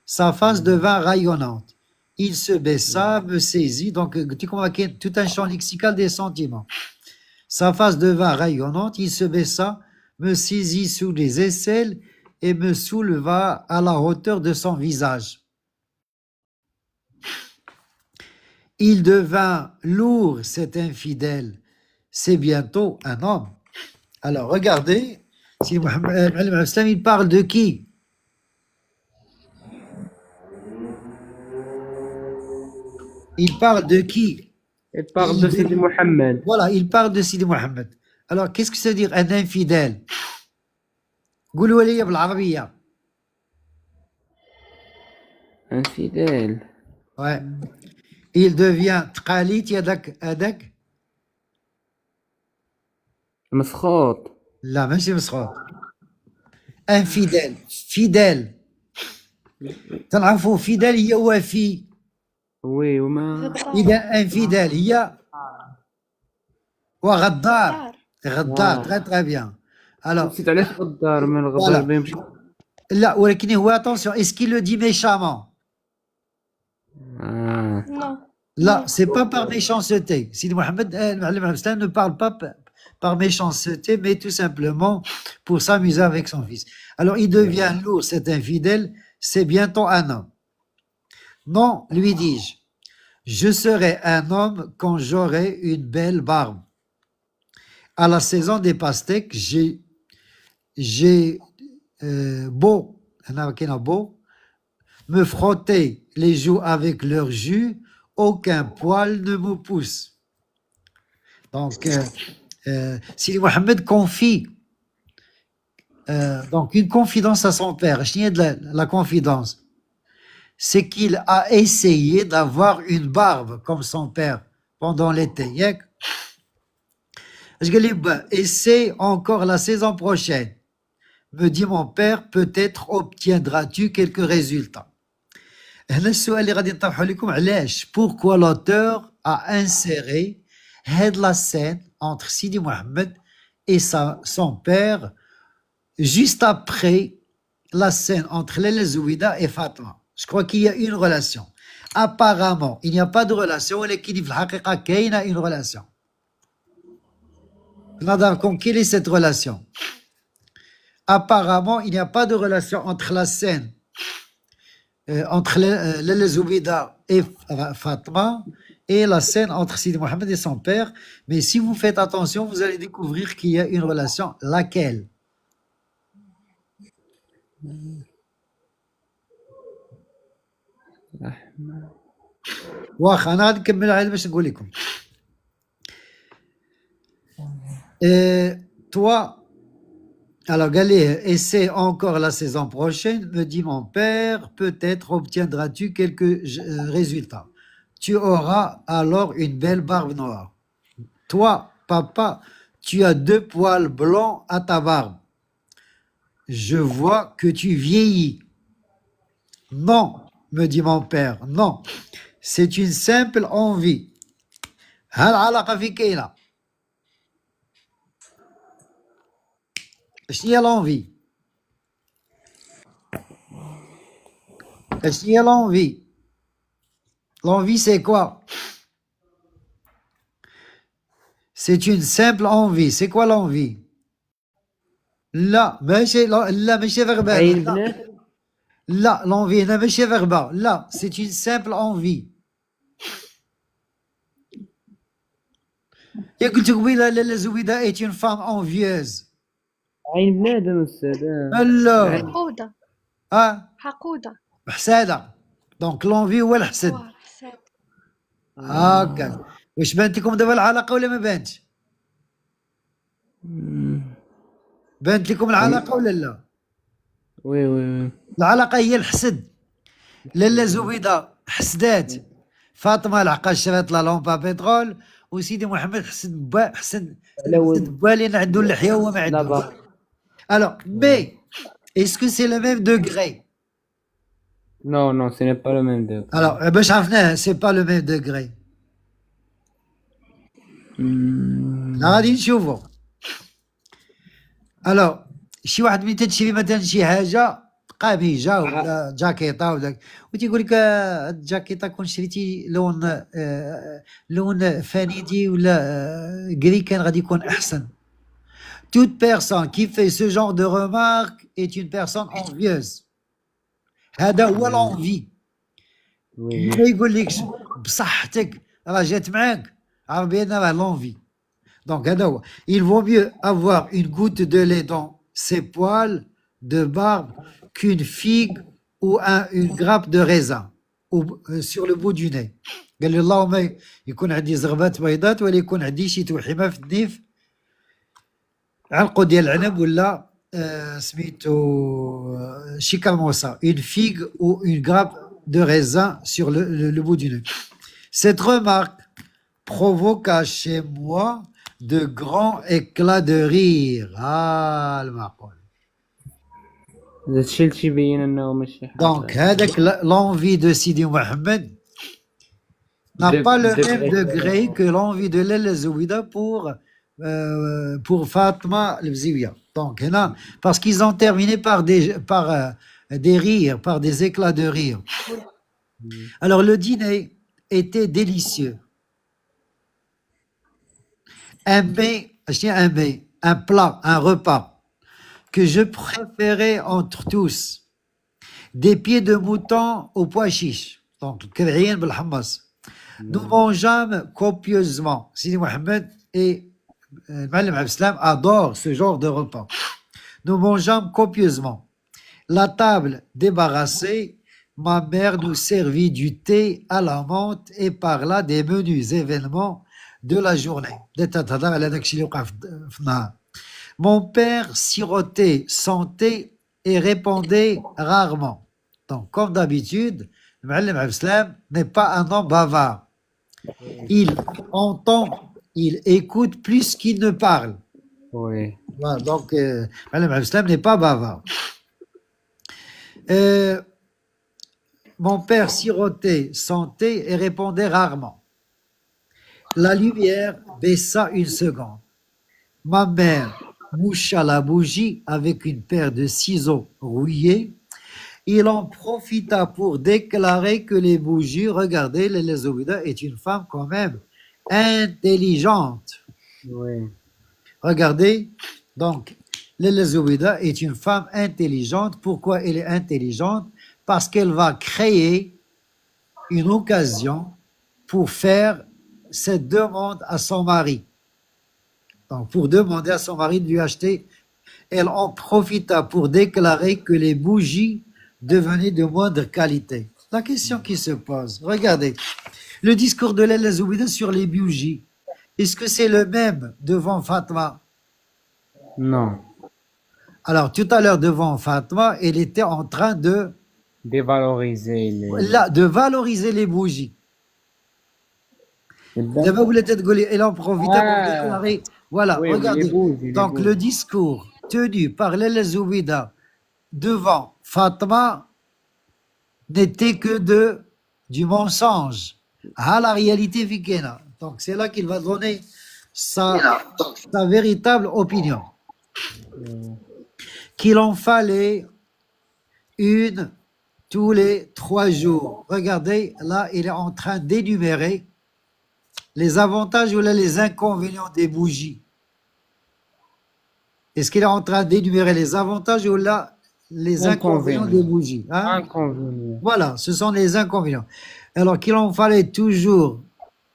Sa face devint rayonnante. Il se baissa, me saisit. Donc, tu comprends qu'il y a tout un champ lexical des sentiments. Sa face devint rayonnante. Il se baissa, me saisit sous les aisselles et me souleva à la hauteur de son visage. Il devint lourd, cet infidèle. C'est bientôt un homme. Alors, regardez, si Mohammed il parle de qui? Il parle de qui? Il parle de Sidi Mohammed. Voilà, il parle de Sidi Mohammed. Alors, qu'est-ce que ça veut dire un infidèle? قولوا لي بالعربية. Infidèle. Ouais. Il devient تقاليد يدك هذاك. مسخوط. لا ماشي مسخوط. infidèle. fidèle. تنعرفوا fidèle هي وفي. Oui, وما إذا infidèle هي وغدار. غدار très très bien. Alors, نسيت علاش غدار من Voilà. الغدار بيمشي. là, ولكن هو attention, est-ce qu'il le dit méchamment? Non. Là, c'est pas par méchanceté. Sidi Mohammed ne parle pas par méchanceté, mais tout simplement pour s'amuser avec son fils. Alors, il devient lourd, cet infidèle, c'est bientôt un homme. Non, lui dis-je, je serai un homme quand j'aurai une belle barbe. À la saison des pastèques, j'ai beau me frotter les joues avec leur jus, aucun poil ne me pousse. Donc, Sidi Mohammed confie donc une confidence à son père. Je tiens de la confidence. C'est qu'il a essayé d'avoir une barbe comme son père pendant l'été. Je lui dis, essaie encore la saison prochaine. Me dit mon père, peut-être obtiendras-tu quelques résultats. Pourquoi l'auteur a inséré la scène entre Sidi Mohammed et son père juste après la scène entre Laila Zouida et Fatma? Je crois qu'il y a une relation. Apparemment, il n'y a pas de relation, mais il y a une relation. Quelle est cette relation? Apparemment, il n'y a pas de relation entre la scène entre Laila Zouida et Fatma et la scène entre Sidi Mohammed et son père. Mais si vous faites attention, vous allez découvrir qu'il y a une relation. Laquelle? واخا انا غادي نكمل عاد باش نقول لكم. Toi, alors Galé, essaie encore la saison prochaine, me dit mon père, peut-être obtiendras-tu quelques résultats. Tu auras alors une belle barbe noire. Toi, papa, tu as 2 poils blancs à ta barbe. Je vois que tu vieillis. Non, me dit mon père, non, c'est une simple envie. هل علاقة في كاينة؟ شنو هي l'envie؟ شنو هي l'envie؟ L'envie c'est quoi? C'est une simple envie. C'est quoi l'envie? لا ماشي لا ماشي رغبة عين لا البنات. لا l'envie هنا ماشي رغبة لا c'est une simple envie يا قلت قبيله لاله زبيده est une femme envieuse عين بنادم أستاذ. لا عين. حقودة حقودة حسادة دونك l'envie هو الحسد حساد. هكا واش بانت لكم دابا العلاقة ولا ما بانتش؟ بانت لكم العلاقة ولا لا؟ وي وي وي. العلاقة هي الحسد لاله زبيده حسدات فاطمة العقاش شرات لا لومبا بترول وسيدي محمد حسد با لين عنده اللحية وهو ما عندوش. دابا. Alors, mais est-ce que c'est le même degré? Non, non, ce n'est pas le même degré. Alors, باش عرفناه c'est pas le même degré. غادي نشوفوا. Alors, شي واحد ملي تشري مثلا شي حاجة قميجة ولا جاكيطة وداك وتيقول لك هاد الجاكيطة كون شريتي لون فانيدي ولا كري كان غادي يكون أحسن. Toute personne qui fait ce genre de remarque est une personne envieuse. هذا هو l'envie. ما يقولكش بصحتك راه جات معاك عرف بأن راه l'envie. Donc هذا هو. Il vaut mieux avoir une goutte de lait dans ses poils de barbe qu'une figue ou une grappe de raisin ou sur le bout du nez. قال لي اللهم يكون عندي زغبات بيضات ولا يكون عندي شي توحيمه في النيف علقو ديال العنب ولا سميتو شي كرموسه une figue ou une grappe de raisin sur le bout du nez. Cette remarque provoqua chez moi de grands éclats de rire. المعقول. هادشي اللي تيبين انه ماشي حاجه. Donc هذاك l'envie de Sidi Mohamed n'a pas le même degré que l'envie de Lalla Zouida pour Fatma al-Bziouia. Donc هنا parce qu'ils ont terminé par des rires, par des éclats de rire. Alors le dîner était délicieux. Un plat, un repas que je préférais entre tous. Des pieds de mouton au pois chiche. Donc, كرعين بالحمص. Nous mangeâmes copieusement. Sidi Mohamed et Malim Abslam adorent ce genre de repas. Nous mangeâmes copieusement. La table débarrassée, ma mère nous servit du thé à la menthe et parla des menus événements de la journée. Mon père sirotait, sentait et répondait rarement. Donc, comme d'habitude, le Ma'allim Abslam n'est pas un homme bavard. Il entend, il écoute plus qu'il ne parle. Oui. Voilà, donc, le Ma'allim Abslam n'est pas bavard. Mon père sirotait, sentait et répondait rarement. La lumière baissa une seconde. Ma mère moucha la bougie avec une paire de ciseaux rouillés. Il en profita pour déclarer que les bougies, regardez, Lalla Zouida est une femme quand même intelligente. Oui. Regardez, donc, Lalla Zouida est une femme intelligente. Pourquoi elle est intelligente? Parce qu'elle va créer une occasion pour faire cette demande à son mari. Donc, pour demander à son mari de lui acheter, elle en profita pour déclarer que les bougies devenaient de moindre qualité. La question qui se pose, regardez, le discours de Lalla Zouida sur les bougies, est-ce que c'est le même devant Fatma? Non. Alors, tout à l'heure, devant Fatma, elle était en train de dévaloriser les... Là, de valoriser les bougies. D'abord, vous l'êtes dit, elle en profite pour déclarer. Voilà, oui, regardez. Bougies, donc, le discours tenu par Lalla Zouida devant Fatma n'était que du mensonge à la réalité fikena. Donc, c'est là qu'il va donner sa véritable opinion. Qu'il en fallait une tous les 3 jours. Regardez, là, il est en train d'énumérer les avantages ou les inconvénients des bougies. Est-ce qu'il est en train d'énumérer les avantages ou là les inconvénients des bougies, hein? Inconvénients. Voilà, ce sont les inconvénients. Alors qu'il en fallait toujours,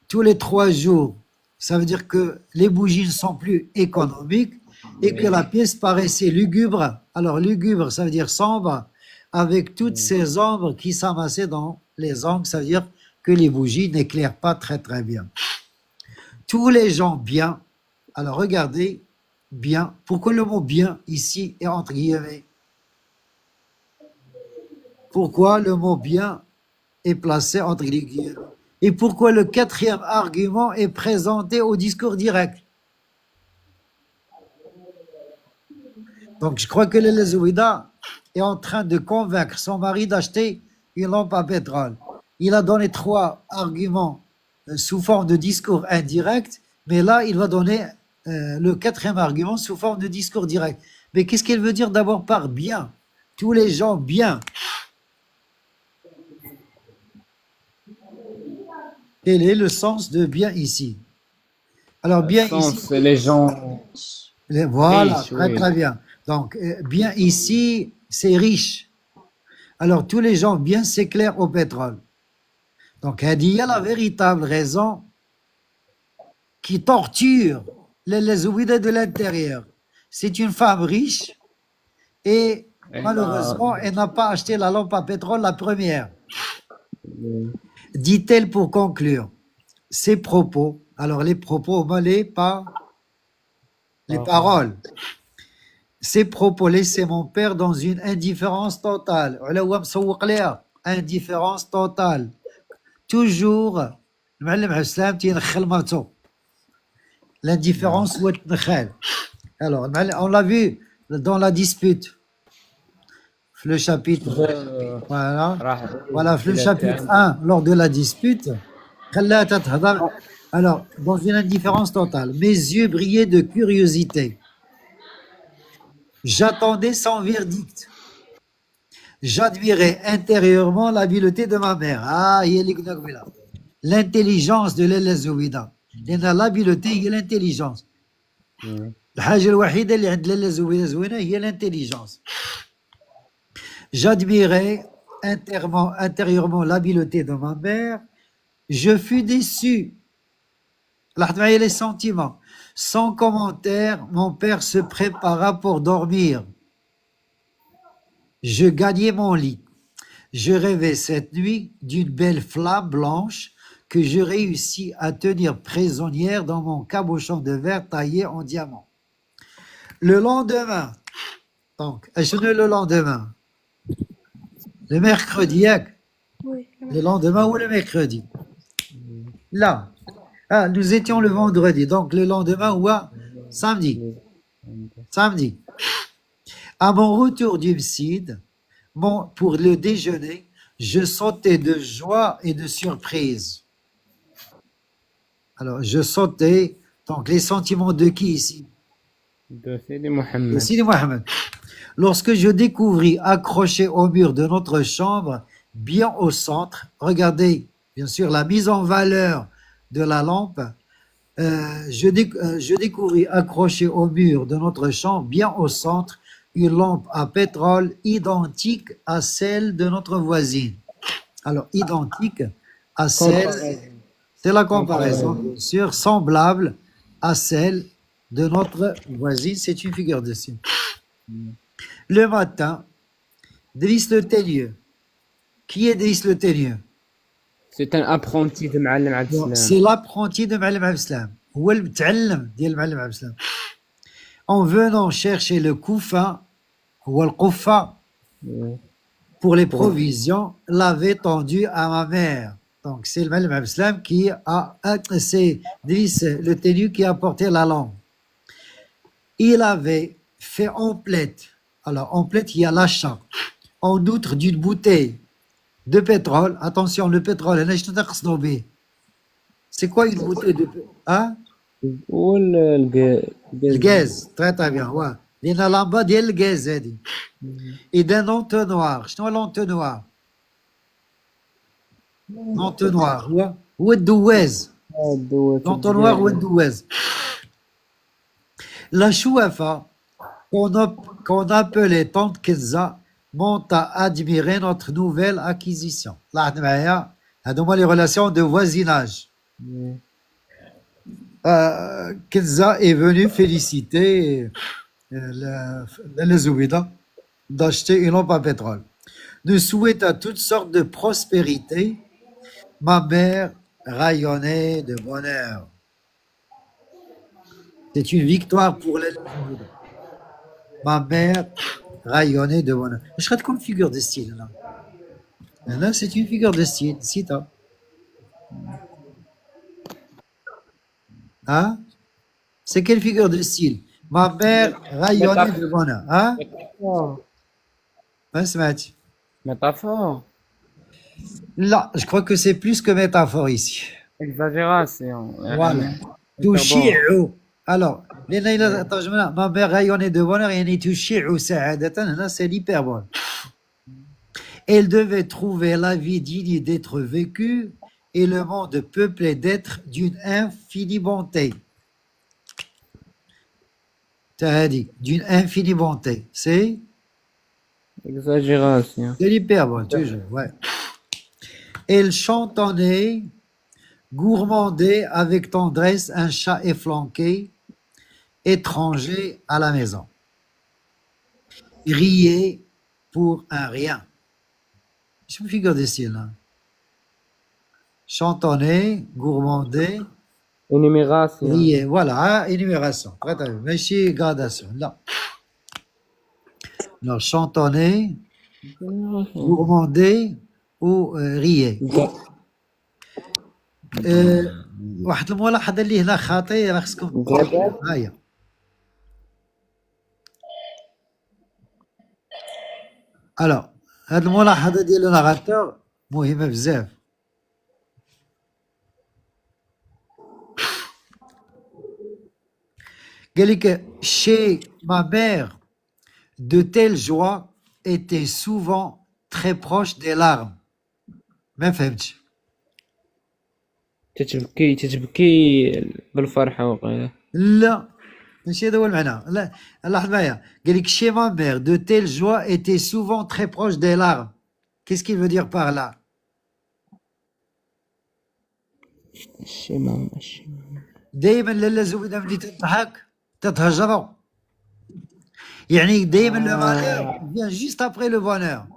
tous les 3 jours, ça veut dire que les bougies ne sont plus économiques et que la pièce paraissait lugubre. Alors lugubre, ça veut dire sombre, avec toutes ces ombres qui s'amassaient dans les angles, ça veut dire que les bougies n'éclairent pas très très bien. Tous les gens bien, alors regardez, bien, pourquoi le mot bien ici est entre guillemets? Pourquoi le mot bien est placé entre guillemets? Et pourquoi le 4e argument est présenté au discours direct? Donc je crois que le Zouida est en train de convaincre son mari d'acheter une lampe à pétrole. Il a donné 3 arguments sous forme de discours indirect, mais là il va donner le 4e argument sous forme de discours direct. Mais qu'est-ce qu'elle veut dire d'abord par bien? Tous les gens bien. Quel est le sens de bien ici? Alors bien ici, les gens. voilà, riches, très oui. très bien. Donc bien ici, c'est riche. Alors tous les gens bien s'éclairent au pétrole. Donc il y a la véritable raison qui torture les ouïdas de l'intérieur. C'est une femme riche et malheureusement, elle n'a pas acheté la lampe à pétrole la première. Dit-elle pour conclure ses propos. Alors les propos, pas les paroles. Ces propos laissaient mon père dans une indifférence totale. Indifférence totale. Toujours, l'indifférence ou alors, on l'a vu dans la dispute. Le chapitre, voilà, le chapitre 1, lors de la dispute. Alors, dans une indifférence totale, mes yeux brillaient de curiosité. J'attendais son verdict. J'admirais intérieurement l'habileté de ma mère. Ah, l'intelligence de l'Elazouida. L'habileté et l'intelligence. الحاجة الوحيدة اللي عند لاله زوينة هي l'intelligence. J'admirais intérieurement l'habileté de ma mère. Je fus déçu. لاحظ معايا les sentiments. Sans commentaire, mon père se prépara pour dormir. Je gagnai mon lit. Je rêvais cette nuit d'une belle flamme blanche que je réussis à tenir prisonnière dans mon cabochon de verre taillé en diamant. Le lendemain, donc, le lendemain, le mercredi, Oui. le lendemain ou le mercredi? Là, nous étions le vendredi, donc le lendemain ou samedi. Samedi. À mon retour du Msid, pour le déjeuner, je sautais de joie et de surprise. Alors, je sautais, donc les sentiments de qui ici? De Sidi Mohammed. De Sidi Mohammed. Lorsque je découvris accroché au mur de notre chambre, bien au centre, regardez, bien sûr, la mise en valeur de la lampe, je découvris accroché au mur de notre chambre, bien au centre, une lampe à pétrole identique à celle de notre voisine. Alors, identique à celle, c'est la comparaison, bien sûr, semblable à celle de notre voisine, c'est une figure de style. Le matin, Driss le Teigneux. Qui est Driss le Teigneux? C'est un apprenti de Ma'alem Abdeslam. C'est l'apprenti de Ma'alem Abdeslam. هو المتعلم ديال معلم عبد السلام. En venant chercher le koufa, ou le koufa, pour les provisions, l'avait tendu à ma mère. Donc c'est le Ma'alem Abd el-Salam qui a, c'est Driss le Teigneux qui a apporté la lampe. Il avait fait emplette. Alors emplette, il y a l'achat. En outre d'une bouteille de pétrole. Attention, le pétrole, c'est quoi une bouteille de pétrole? Hein? Le gaz, très très bien. Ouais. Il y a là-bas le gaz. Et d'un entonnoir. Je vois l'entonnoir. L'entonnoir, ouais. Ou douez. L'entonnoir ou douez. La chouafa, qu'on appelait Tante Kenza, m'ont à admirer notre nouvelle acquisition. Là, هذوما les relations de voisinage. Kenza est venue féliciter les Zoubida d'acheter une lampe à pétrole. Nous souhaite à toutes sortes de prospérité. Ma mère rayonnait de bonheur. C'est une victoire pour les Zoubida. Ma mère rayonnait de bonheur. Je serais comme figure de style là. Là, c'est une figure de style. Cita. Hein? C'est quelle figure de style? Ma mère rayonnait de bonheur. Hein? ما سمعتش. Métaphore. Là, je crois que c'est plus que métaphore ici. Exagération. Voilà. تشيع. Alors, لأن إلا ترجمنا ما mère rayonnait de bonheur يعني تشيع سعادة هنا c'est l'hyperbole. Elle devait trouver la vie digne d'être vécue et le monde peuplé d'êtres d'une infinie bonté. T'as dit, d'une infinie bonté. C'est Exagération. l'hyperbole, toujours, ouais. Elle chantonnait, gourmandait avec tendresse un chat efflanqué, étranger à la maison. Riait pour un rien. Je me figure des styles, là. Chantonnait, gourmandait, Énumération. riait. Voilà, énumération. Très bien. Merci, gradation. Là. Alors, chantonnait, gourmandait ou riait. واحد الملاحظة اللي هنا خاطئة راه خصكم ها هي. Alors, هاد الملاحظة ديال الناراتور مهمة بزاف. قال لك chez ma mère de telles joies étaient souvent très proches des larmes. ما فهمتش. تتبكي بالفرحة وقيله. لا ماشي هذا هو المعنى. لا لاحظ معايا. قال لك chez ma mère de telles joies étaient souvent très proches des larmes. Qu'est-ce qu'il veut dire par là? دائما لالا زوينة ملي تضحك تتهجروا. يعني دائما لو malheur vient juste après le bonheur.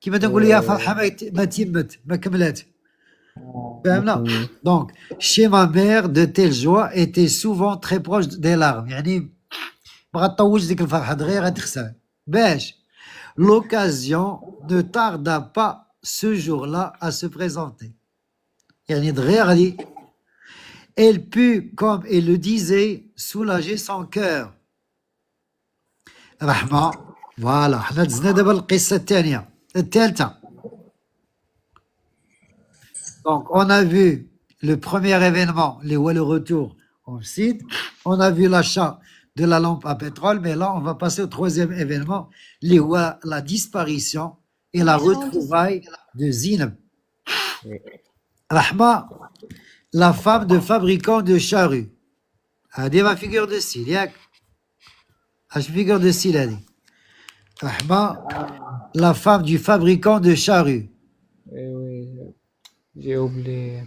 كيما تنقول لي يا فرحة ما تمت ما كملات. فهمنا؟ Donc chez ma mère de telles joies étaient souvent très proches des larmes. يعني ما غطوش ديك الفرحة دغيا غتخسر. باش l'occasion ne tarda pas ce jour-là à se présenter. يعني دغيا غادي. Elle put, comme elle le disait, soulager son cœur. رحمة. Voilà. حنا دزنا دابا القصة الثانية الثالثة. Donc, on a vu le premier événement, le retour au site. On a vu l'achat de la lampe à pétrole, mais là, on va passer au troisième événement, la disparition et la retrouvaille de Zineb. Rahma, la femme de fabricant de charrues. هذه ma figure de style, ياك؟ اش figure de style هذه؟ Rahma, la femme du fabricant de charrues. Eh oui, j'ai oublié.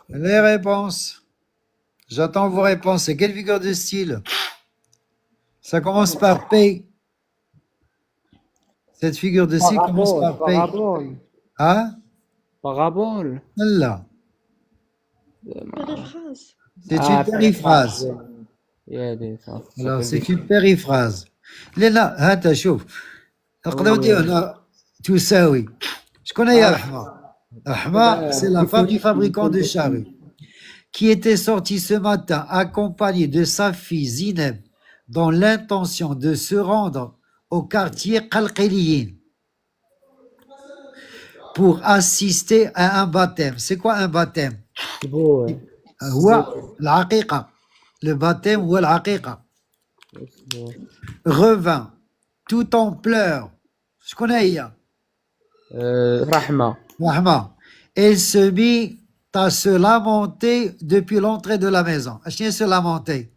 Les réponses. J'attends vos réponses. C'est quelle figure de style? Ça commence par P. Cette figure de style commence par P. Parabole. Hein? Parabole. Là. Périphrase. C'est une périphrase. Alors, c'est une périphrase. لأن هات شوف نقدروا نديروا هنا تساوي. شكون هي رحمة؟ رحمة, c'est la femme du fabricant de charrues qui était sortie ce matin accompagnée de sa fille Zineb dans l'intention de se rendre au quartier Qalqiliyin pour assister à un baptême. C'est quoi un baptême? هو العقيقة. Le baptême ou العقيقة. Revint tout en pleurs. شكون هي؟ رحمة. رحمة. Elle se mit t'as se lamenter depuis l'entrée de la maison. اشني se lamenter.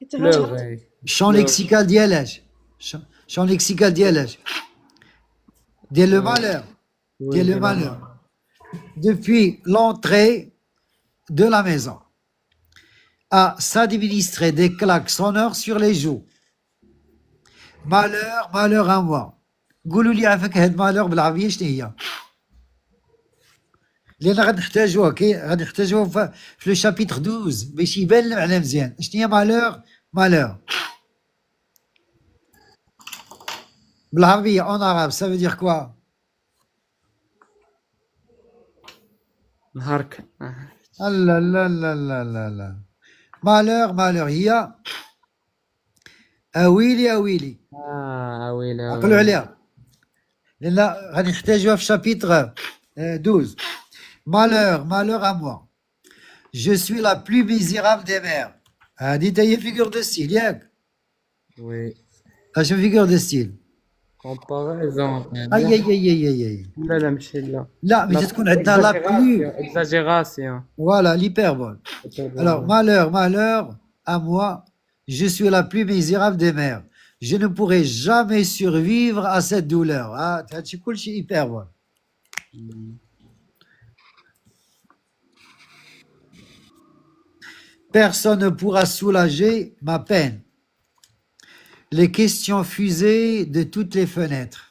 يتبجر. pleurer. Champ lexical ديالاش. Champ lexical ديالاش. Dès le malheur. Oui, Dès le malheur. Depuis l'entrée de la maison. À s'administrer des claques sonores sur les joues. Malheur, malheur à moi. قولوا لي عافاك هاد malheur بالعربية شنو هي؟ لأن غادي نحتاجوها غادي نحتاجوها في لو شابيتر 12 باش يبان المعنى مزيان. شنو هي malheur؟ malheur. بالعربية en arabe ça veut dire quoi؟ نهارك. لا لا لا لا لا لا. malheur malheur هي أويلي أويلي. ويلي. عقلوا عليها. لأن غادي نحتاجوها في شابيتر 12. Malheur, malheur à moi. Je suis la plus misérable des mères. هذه تا هي figure de style ياك؟ Oui. اش figure de style؟ comparaison. اي اي اي اي اي اي. لا ماشي لا. لا مي تكون عندنا لا بلو. exagération. Voilà, l'hyperbole. Alors, malheur, malheur à moi. Je suis la plus misérable des mères. Je ne pourrai jamais survivre à cette douleur. Ah, هادشي كلشي hyperbole. Personne ne pourra soulager ma peine. Les questions fusées de toutes les fenêtres.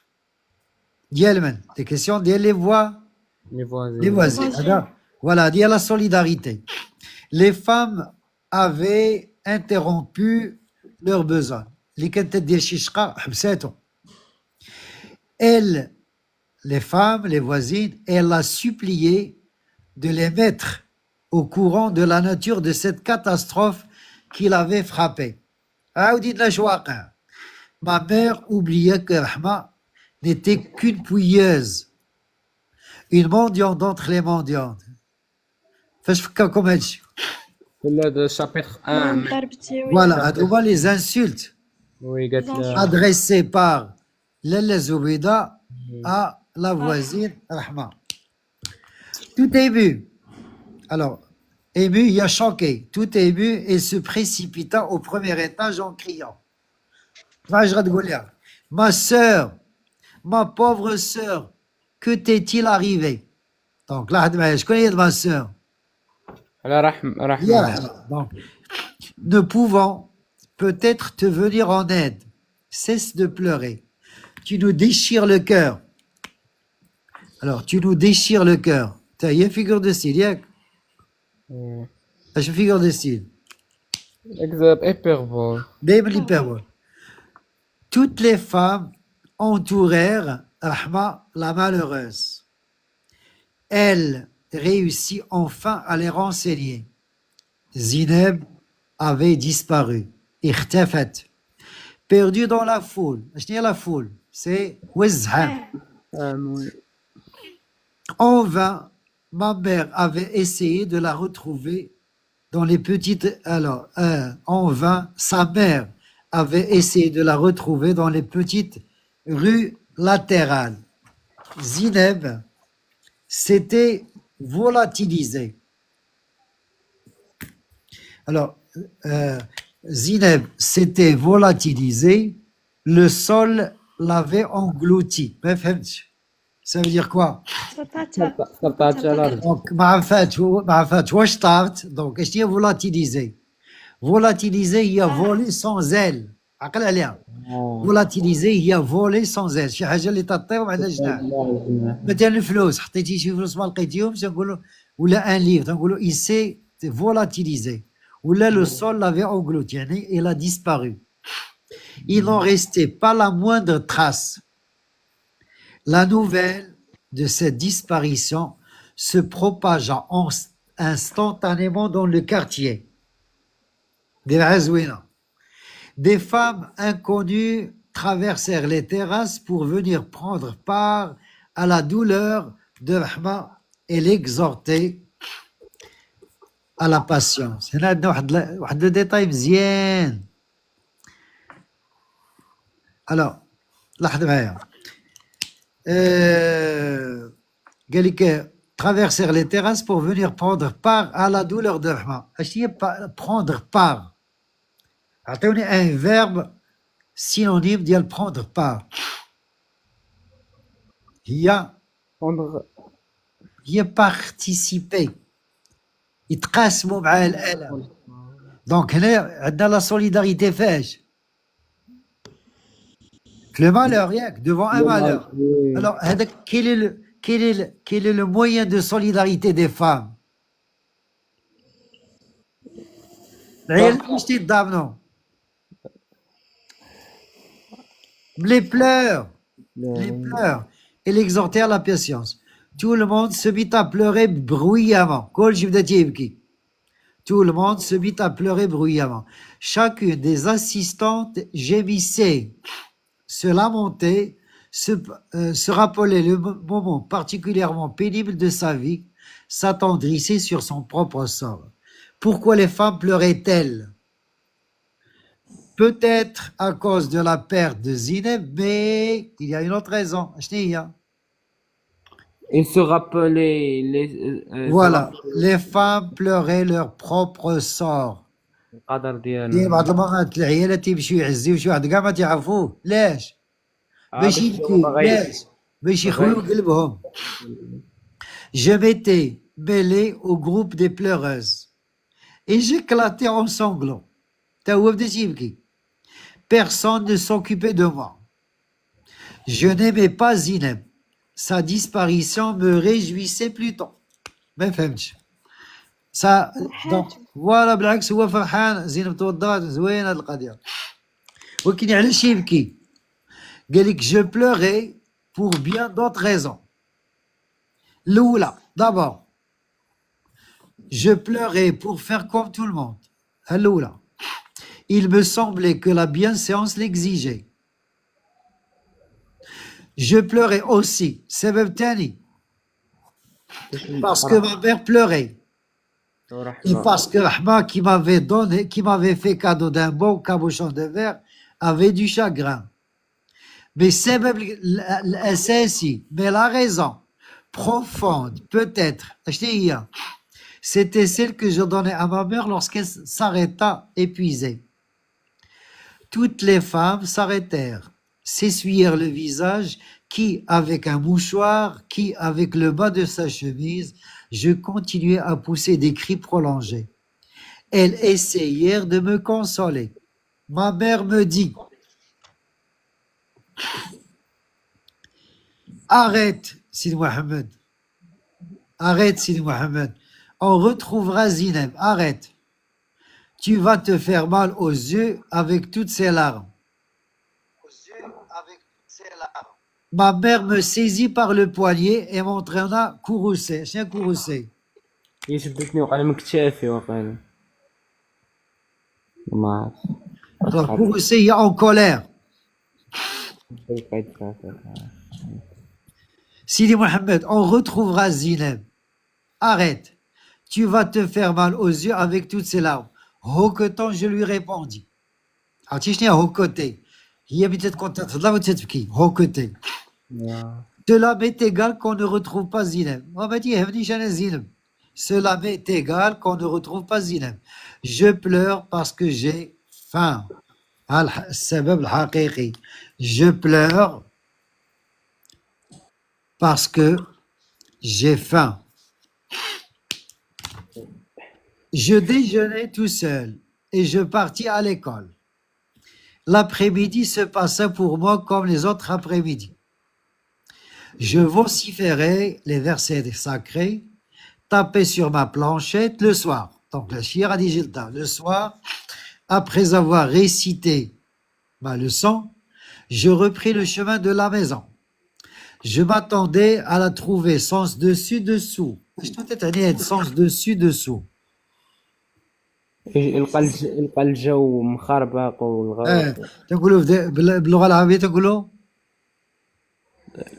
Dielman, les questions les voix. Les voisins. Les voisins. Voilà, dit la solidarité. Les femmes avaient interrompu leurs besoins. Elles, les femmes, les voisines, elles a supplié de les mettre au courant de la nature de cette catastrophe qui l'avait frappé. Ma mère oubliait que Rahma n'était qu'une pouilleuse, une mendiante d'entre les mendiantes. Comme elle dit. Le chapitre 1. Voilà, on voit les insultes Oui, adressées par Lalla Zoubida à la voisine Rahma. Tout ému. Alors, ému, il a choqué. Tout ému et se précipita au premier étage en criant. Ma sœur, ma pauvre sœur, que t'est-il arrivé? Donc là, je connais ma sœur. Donc, ne pouvant peut-être te venir en aide, cesse de pleurer. Tu nous déchires le cœur. Alors, tu nous déchires le cœur. Il y a une figure de style, yak. Je figure de style. Hyperbole. L'hyperbole. Toutes les femmes entourèrent Rahma, la malheureuse. Elle réussit enfin à les renseigner. Zineb avait disparu. Irtafat. Perdue dans la foule. La foule, c'est Wizha. En vain, ma mère avait essayé de la retrouver dans les petites. Alors, en vain, sa mère avait essayé de la retrouver dans les petites rues latérales. Zineb s'était volatilisée. Alors, Zineb s'était volatilisée, le sol l'avait englouti. Ça veut dire quoi? Donc, donc, est-ce qu'il y a volatilisé? Volatilisé, il y a volé sans aile. volatilisé, il y a volé sans aile. شي حاجه اللي تطير وعندها جناح. مثلا الفلوس حطيتي شي فلوس ما لقيتيهمش تنقولوا ولا ان ليف تنقولوا il s'est volatilisé. ولا le sol l'avait englouti يعني il a disparu. Il n'en restait pas la moindre trace. La nouvelle de cette disparition se propagea instantanément dans le quartier. Des femmes inconnues traversèrent les terrasses pour venir prendre part à la douleur de Rahma et l'exhorter à la patience. هنا عندنا واحد لو ديتاي مزيان. Alors, لاحظ معايا. قال لك traversèrent les terrasses pour venir prendre part à la douleur de Rahma. Prendre part. Attendez un verbe synonyme de prendre part. هي participer. يتقاسموا مع الألم. Donc هنا عندنا la solidarité فاش؟ Le malheur, devant un malheur. Alors, quel est le moyen de solidarité des femmes? Les pleurs. Les pleurs. Et l'exhorter à la patience. Tout le monde se mit à pleurer bruyamment. Tout le monde se mit à pleurer bruyamment. Chacune des assistantes gémissait, se lamentait, se rappelait le moment particulièrement pénible de sa vie, s'attendrissait sur son propre sort. Pourquoi les femmes pleuraient-elles? Peut-être à cause de la perte de Zineb, mais il y a une autre raison. Ils se rappelaient Voilà, les femmes pleuraient leur propre sort. القدر ديالهم. بعض المرات العيالات تيمشيو يعزيو شي واحد كاع ما تعرفوه، علاش؟ باش يبكيو، علاش؟ باش يخويو قلبهم. Je m'étais mêlé au groupe des pleureuses et j'éclatais en sanglots. تا هو بدا تيبكي. Personne ne s'occupait de moi. Je n'aimais pas Zineb. Sa disparition me réjouissait plutôt. ما فهمتش. Ça, donc, voilà, بالعكس هو فرحان زينب توضات زوينه هاد القضيه. ولكن علاش يبكي؟ قال لك je pleurais pour bien d'autres raisons. الاولى d'abord je pleurais pour faire comme tout le monde. الاولى il me semblait que la bienséance l'exigeait. Je pleurais aussi, سبب تاني, parce que ma mère pleurait. Et parce que Rahma qui m'avait fait cadeau d'un bon cabochon de verre avait du chagrin. Mais c'est même mais la raison profonde, peut-être, c'était celle que je donnais à ma mère lorsqu'elle s'arrêta épuisée. Toutes les femmes s'arrêtèrent, s'essuyèrent le visage, qui avec un mouchoir, qui avec le bas de sa chemise. Je continuais à pousser des cris prolongés. Elles essayèrent de me consoler. Ma mère me dit: arrête, Sidi Mohamed. Arrête, Sidi Mohamed. On retrouvera Zineb. Arrête. Tu vas te faire mal aux yeux avec toutes ces larmes. Ma mère me saisit par le poignet et m'entraîna courroucé. C'est un courroucé. يشبكني وقع من كتافي وقال ما Alors, courroucé, il y a en colère. Sidi Mohamed, on retrouvera Zineb. Arrête. Tu vas te faire mal aux yeux avec toutes ces larmes. Hoquetant, je lui répondis. عرفتي hoqueté. هي peut-être quand تهضر وتبكي. Hoqueté. Cela m'est égal qu'on ne retrouve pas Zineb. On m'a dit, cela m'est égal qu'on ne retrouve pas Zineb. Je pleure parce que j'ai faim. Je pleure parce que j'ai faim. Je déjeunais tout seul et je partis à l'école. L'après-midi se passa pour moi comme les autres après-midi. Je vociférais les versets sacrés, tapais sur ma planchette le soir. Donc le shir a dit le soir, après avoir récité ma leçon, je repris le chemin de la maison. Je m'attendais à la trouver sens dessus-dessous. Je dois être sens dessus-dessous. يلقى الجو مخربق والغرب. تقولوا باللغة العربية تقولوا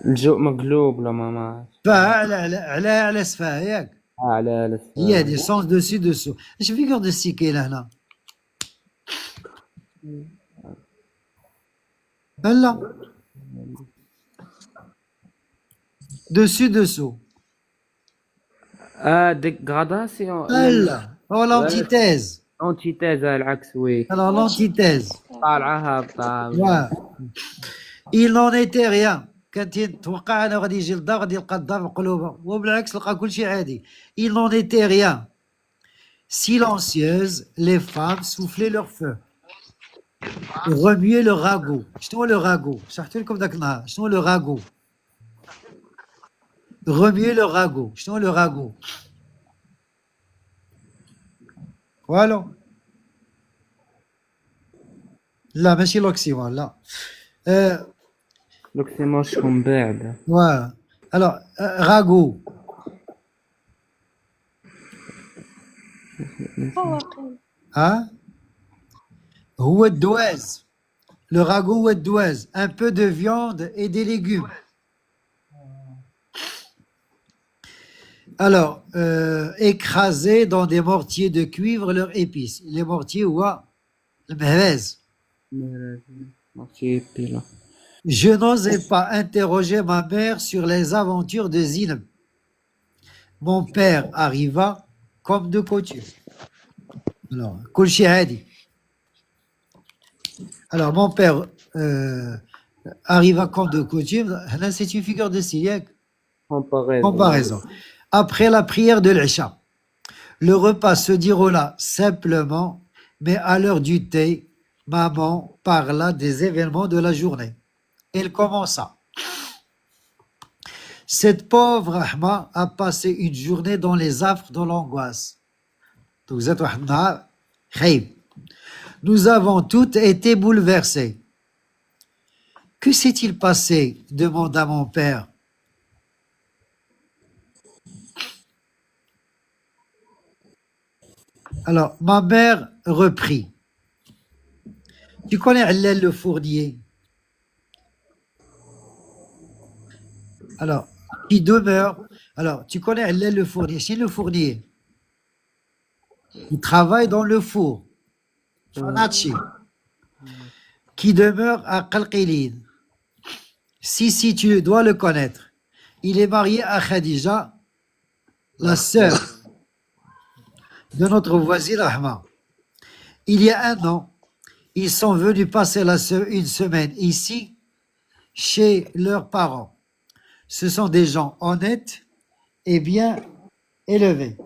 الجو مقلوب ولا ما على سفاه ياك على هي هذه سونس دوسي دوسو. اش فيغور دو سي كاين هنا؟ لا دوسي دوسو dégradation. Allah. Oh, l'antithèse. Antithèse العكس oui. Alors, l'antithèse. طالعة هابطة. Ouais. Il n'en était rien. كانت توقع أنا غادي يجي للدار غادي يلقى الدار مقلوبة وبالعكس لقى كل شيء عادي. Il n'en était rien. Silencieuses, les femmes soufflaient leur feu. Remuaient le ragot. شنو le ragot؟ شرحت لكم ذاك النهار. شنو le ragot؟ Remuer le ragot. شنو le ragot؟ Voilà. لا ماشي l'oxymore لا. l'oxymore شكون بعد. Voilà. Alors, ragot. Hein? هو الدواز. Le ragot ou الدواز. Un peu de viande et des légumes. Alors, écraser dans des mortiers de cuivre leurs épices. Les mortiers ou le mehvez. Je n'osais pas interroger ma mère sur les aventures de Zineb. Mon père arriva comme de coutume. Alors, kul shi hadi. Alors, mon père arriva comme de coutume. Là, c'est une figure de style. Comparaison. Après la prière de l'Isha, le repas se déroula simplement, mais à l'heure du thé, maman parla des événements de la journée. Elle commença. Cette pauvre Rahma a passé une journée dans les affres de l'angoisse. Nous avons toutes été bouleversées. Que s'est-il passé? Demanda mon père. Alors, ma mère reprit. Tu connais Allel le fournier? Alors, qui demeure. Alors, tu connais Allel le fournier? C'est le fournier. Il travaille dans le four. Fanachi. Qui demeure à Qalqilin. Si, tu dois le connaître. Il est marié à Khadija, la sœur de notre voisine Rahma. Il y a un an, ils sont venus passer une semaine ici, chez leurs parents. Ce sont des gens honnêtes et bien élevés.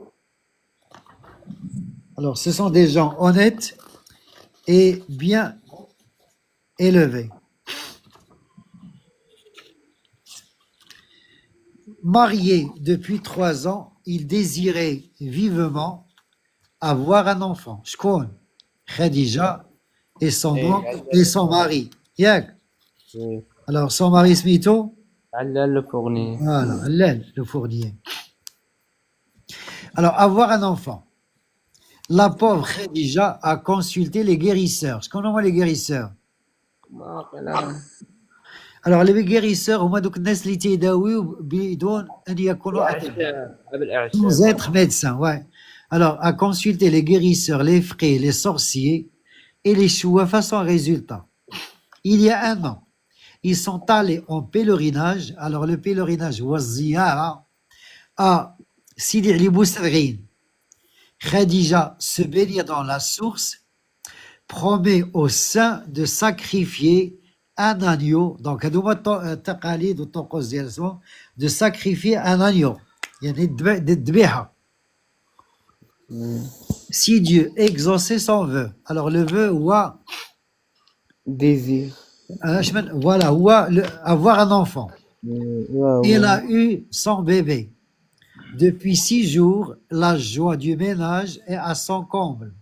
Alors, ce sont des gens honnêtes et bien élevés. Mariés depuis 3 ans, ils désiraient vivement avoir un enfant. Shkoun, Khadija et son mari. Yak. Alors, son mari Smito. Allel le fournier. Voilà, Allel le fournier. Alors, avoir un enfant. La pauvre Khadija a consulté les guérisseurs. Ce qu'on envoie les guérisseurs. Alors, les guérisseurs, هما دوك الناس اللي تيداويو بدون أن يكونوا sans être médecins, ouais. Alors, à consulter les guérisseurs, les frères, les sorciers et les chouafas sans résultat. Il y a un an, ils sont allés en pèlerinage. Alors, le pèlerinage, Waziyara, à Sidi Ali Boustaghin. Khadija se baignait dans la source, promet au saint de sacrifier un agneau. Donc, de sacrifier un agneau. Il y a des dbiha. Si Dieu exauçait son vœu. Alors, le vœu, wa. Désir. Voilà, wa, avoir un enfant. Il a eu son bébé. Depuis 6 jours, la joie du ménage est à son comble.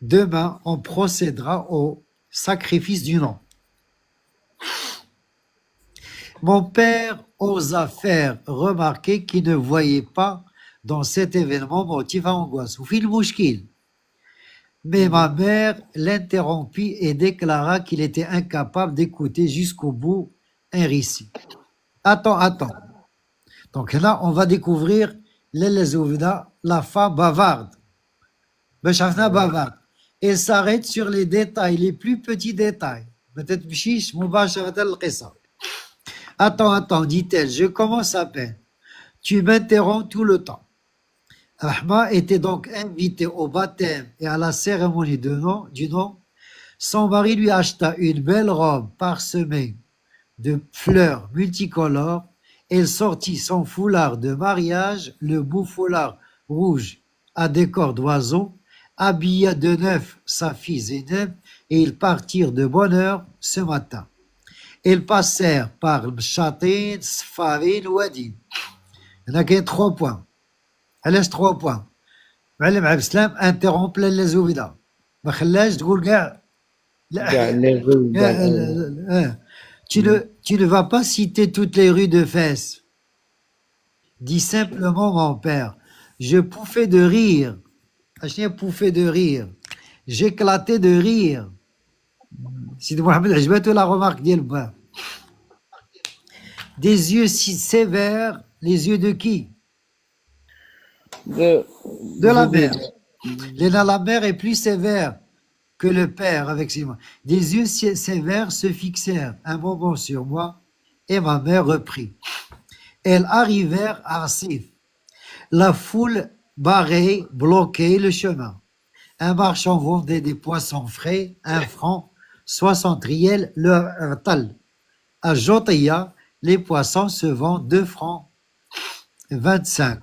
Demain, on procédera au sacrifice du nom. Mon père osa faire remarquer qu'il ne voyait pas dans cet événement motif à angoisse. Mais ma mère l'interrompit et déclara qu'il était incapable d'écouter jusqu'au bout un récit. Attends. Donc là, on va découvrir la femme bavarde. Bavarde. Elle s'arrête sur les détails, les plus petits détails. Peut-être bchish mubasharatan al-qissa. Attends, dit-elle, je commence à peine. Tu m'interromps tout le temps. Rahma était donc invité au baptême et à la cérémonie du nom. Son mari lui acheta une belle robe parsemée de fleurs multicolores. Elle sortit son foulard de mariage, le beau foulard rouge à décor d'oiseau, habilla de neuf sa fille Zeynep, et ils partirent de bonne heure ce matin. Ils passèrent par Mchatin, Sfarin, Wadi. Il y en a qu'un 3 points. Elle laisse 3 points. معلم عبد السلام interrompt la زوبيدا ما خلاش تقول كاع كاع لي غو كاع tu ne vas pas citer toutes les rues de Fès. Dis simplement mon père. Je pouffais de rire. Je pouffais de rire. J'éclatais de rire. Sidi Mohamed عجبته la remarque ديال با. Des yeux si sévères, les yeux de qui? De la mère. La mère est plus sévère que le père avec ses mains. Des yeux sévères se fixèrent un moment sur moi et ma mère reprit. Elles arrivèrent à Asif. La foule barrait, bloquait le chemin. Un marchand vendait des poissons frais, 1 franc, 60 riels le tal. À Jotia, les poissons se vendent 2 francs, 25.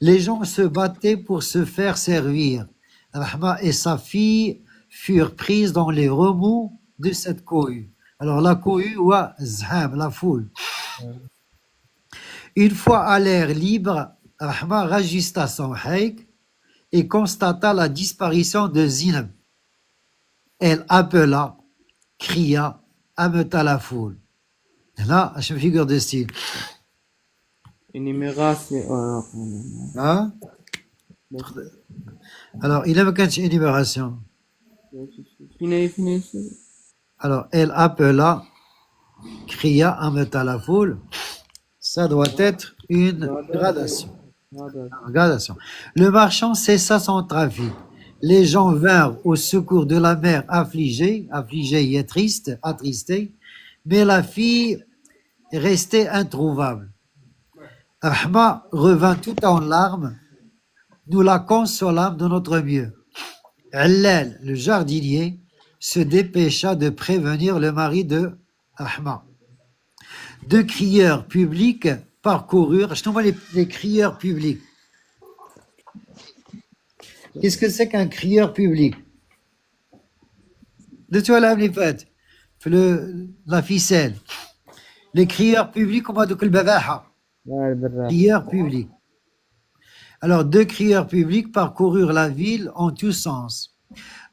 Les gens se battaient pour se faire servir. Rahma et sa fille furent prises dans les remous de cette cohue. Alors la cohue, wa zham, la foule. Une fois à l'air libre, Rahma rajusta son haïk et constata la disparition de Zinab. Elle appela, cria, ameuta la foule. Là, je me figure de style. Hein? Alors, il aime quand une énumération. Alors, elle appela, cria, ameuta la foule. Ça doit être une gradation. Le marchand cessa son trafic. Les gens vinrent au secours de la mère affligée et triste, attristée, mais la fille restait introuvable. Rahma revint tout en larmes. Nous la consolâmes de notre mieux. Allal, le jardinier, se dépêcha de prévenir le mari de Rahma. 2 crieurs publics parcoururent. Je t'envoie les crieurs publics. Qu'est-ce que c'est qu'un crieur public? De toi là, les potes. La ficelle. Les crieurs publics, on va de Kulbavaha. Crieurs publics. Alors, 2 crieurs publics parcoururent la ville en tous sens,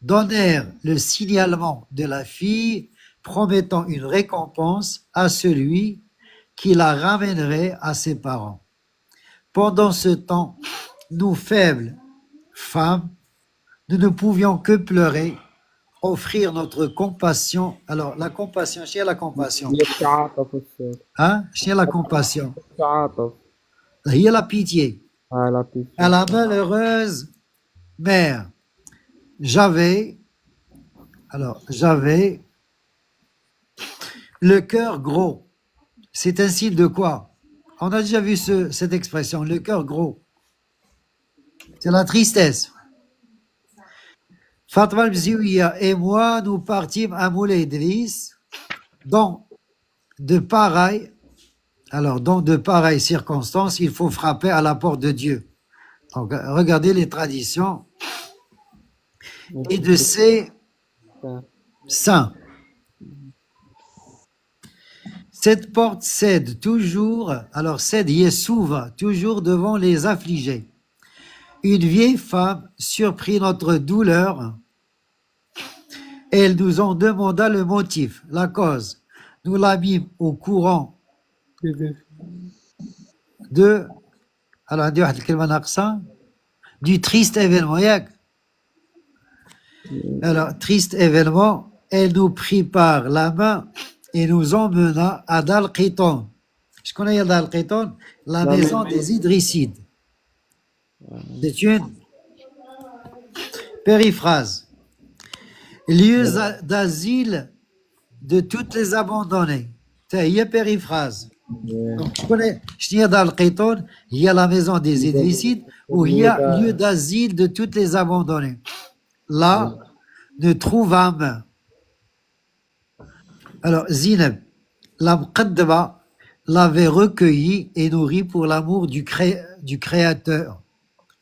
donnèrent le signalement de la fille, promettant une récompense à celui qui la ramènerait à ses parents. Pendant ce temps, nous faibles femmes, nous ne pouvions que pleurer, offrir notre compassion. Alors, la compassion, chez la compassion. Hein? Chez la compassion. Il y a la pitié. À la malheureuse mère. J'avais le cœur gros. C'est un signe de quoi? On a déjà vu cette expression, le cœur gros. C'est la tristesse. Fatma Bziouia et moi, nous partîmes à Moulay Idriss dans de pareilles circonstances, il faut frapper à la porte de Dieu. Donc, regardez les traditions et de ces saints. Cette porte cède toujours, alors cède Yesouva, toujours devant les affligés. Une vieille femme surprit notre douleur. Elle nous en demanda le motif, la cause. Nous la mîmes au courant du triste événement. Alors, triste événement, elle nous prit par la main et nous emmena à Dal-Qiton. Je connais Dal-Qiton, la maison des Idrissides. C'est une périphrase. Lieu d'asile de toutes les abandonnées. C'est une périphrase. Donc, je connais, Shnia Dar Qaiton, il y a la maison des Idrissides où il y a lieu d'asile de toutes les abandonnés. Là, ne trouvâmes. Alors, Zineb, la Mqaddama l'avait recueilli et nourri pour l'amour du Créateur,